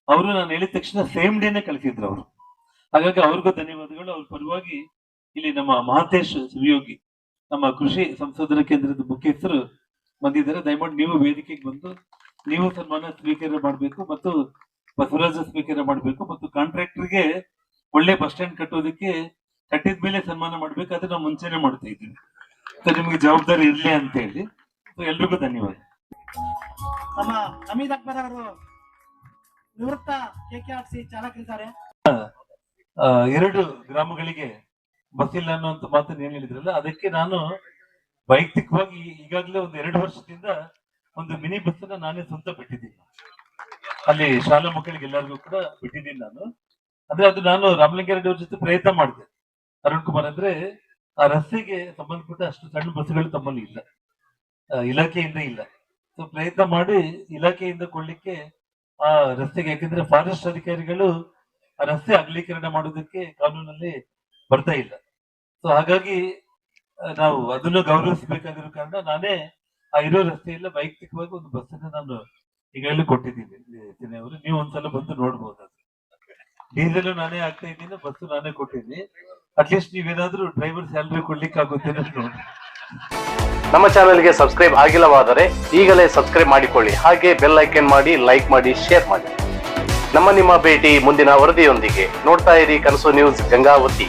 ಅವರು ನಾನು ಹೇಳಿದ ತಕ್ಷಣ ಸೇಮ್ ಡೇನೆ ಕಳಿಸಿದ್ರು ಅವರು. ಹಾಗಾಗಿ ಅವ್ರಿಗೂ ಧನ್ಯವಾದಗಳು. ಅವ್ರ ಪರವಾಗಿ ಇಲ್ಲಿ ನಮ್ಮ ಮಹಾಂತೇಶ್ ಸುಯೋಗಿ, ನಮ್ಮ ಕೃಷಿ ಸಂಶೋಧನಾ ಕೇಂದ್ರದ ಮುಖ್ಯಸ್ಥರು ಬಂದಿದ್ದಾರೆ. ದಯಮಾಡಿ ನೀವು ವೇದಿಕೆಗೆ ಬಂದು ನೀವು ಸನ್ಮಾನ ಸ್ವೀಕಾರ ಮಾಡಬೇಕು ಮತ್ತು ಬಸವರಾಜ ಸ್ವೀಕಾರ ಮಾಡಬೇಕು. ಮತ್ತು ಕಾಂಟ್ರಾಕ್ಟರ್ಗೆ ಒಳ್ಳೆ ಬಸ್ ಸ್ಟ್ಯಾಂಡ್ ಕಟ್ಟೋದಕ್ಕೆ ಕಟ್ಟಿದ ಮೇಲೆ ಸನ್ಮಾನ ಮಾಡ್ಬೇಕು. ಅದನ್ನ ನಾವು ಮುಂಚೆನೆ ಮಾಡ್ತಾ ಇದ್ದೀವಿ. ನಿಮ್ಗೆ ಜವಾಬ್ದಾರಿ ಇರ್ಲಿ ಅಂತ ಹೇಳಿ ಎಲ್ರಿಗೂ ಧನ್ಯವಾದ. ನಮ್ಮ ಹಮೀದ್ ಅಕ್ಬರ್ ಅವರು ನಿವೃತ್ತ KKRC ಚಾಲಕರಿದ್ದಾರೆ. 2 ಗ್ರಾಮಗಳಿಗೆ ಬಸ್ ಇಲ್ಲ ಅನ್ನುವಂತ ಮಾತನ್ನ ಏನ್ ಹೇಳಿದ್ರಲ್ಲ, ಅದಕ್ಕೆ ನಾನು ವೈಯಕ್ತಿಕವಾಗಿ ಈಗಾಗಲೇ ಒಂದು 2 ವರ್ಷದಿಂದ ಒಂದು ಮಿನಿ ಬಸ್ ಅನ್ನ ನಾನೇ ಸ್ವಂತ ಬಿಟ್ಟಿದ್ದೀನಿ. ಅಲ್ಲಿ ಶಾಲಾ ಮಕ್ಕಳಿಗೆ ಎಲ್ಲರಿಗೂ ಕೂಡ ಬಿಟ್ಟಿದ್ದೀನಿ ನಾನು. ಅಂದ್ರೆ ಅದು ನಾನು ರಾಮಲಿಂಗಾರೆಡ್ಡಿ ಅವ್ರ ಜೊತೆ ಪ್ರಯತ್ನ ಮಾಡಿದೆ. ಅರುಣ್ ಕುಮಾರ್, ಅಂದ್ರೆ ಆ ರಸ್ತೆಗೆ ಸಂಬಂಧಪಟ್ಟ ಅಷ್ಟು ಸಣ್ಣ ಬಸ್ಗಳು ತಮ್ಮಲ್ಲಿ ಇಲ್ಲ, ಇಲಾಖೆಯಿಂದ ಇಲ್ಲ. ಸೊ ಪ್ರಯತ್ನ ಮಾಡಿ ಇಲಾಖೆಯಿಂದ ಕೊಡ್ಲಿಕ್ಕೆ ಆ ರಸ್ತೆಗೆ, ಯಾಕಂದ್ರೆ ಫಾರೆಸ್ಟ್ ಅಧಿಕಾರಿಗಳು ಆ ರಸ್ತೆ ಅಗಲೀಕರಣ ಮಾಡೋದಕ್ಕೆ ಕಾನೂನಲ್ಲಿ ಬರ್ತಾ ಇಲ್ಲ. ಸೊ ಹಾಗಾಗಿ ನಾವು ಅದನ್ನು ಗೌರವಿಸಬೇಕಾಗಿರೋ ಕಾರಣ ನಾನೇ ಆ ಇರೋ ರಸ್ತೆಯಲ್ಲ ವೈಯಕ್ತಿಕವಾಗಿ ಒಂದು ಬಸ್ ಅನ್ನ ನಾನು ಈಗಾಗಲೇ ಕೊಟ್ಟಿದ್ದೀನಿ. ಅವರು ನೀವು ಒಂದ್ಸಲ ಬಂದು ನೋಡ್ಬೋದು. ಅದು ಡೀಸೆಲ್ ನಾನೇ ಆಗ್ತಾ ಇದ್ದೀನಿ, ಬಸ್ ನಾನೇ ಕೊಟ್ಟಿದ್ದೀನಿ. ಅಟ್ಲೀಸ್ಟ್ ನೀವೇನಾದ್ರೂ ಡ್ರೈವರ್ ಸ್ಯಾಲರಿ ಕೊಡ್ಲಿಕ್ಕೆ ಆಗುತ್ತೆ ನೋಡಿ. ನಮ್ಮ ಚಾನೆಲ್ಗೆ ಸಬ್ಸ್ಕ್ರೈಬ್ ಆಗಿಲ್ಲವಾದರೆ ಈಗಲೇ ಸಬ್ಸ್ಕ್ರೈಬ್ ಮಾಡಿಕೊಳ್ಳಿ. ಹಾಗೆ ಬೆಲ್ ಐಕನ್ ಮಾಡಿ, ಲೈಕ್ ಮಾಡಿ, ಶೇರ್ ಮಾಡಿ. ನಿಮ್ಮ ಭೇಟಿ ಮುಂದಿನ ವರದಿಯೊಂದಿಗೆ. ನೋಡ್ತಾ ಇರಿ ಕನಸು ನ್ಯೂಸ್ ಗಂಗಾವತಿ.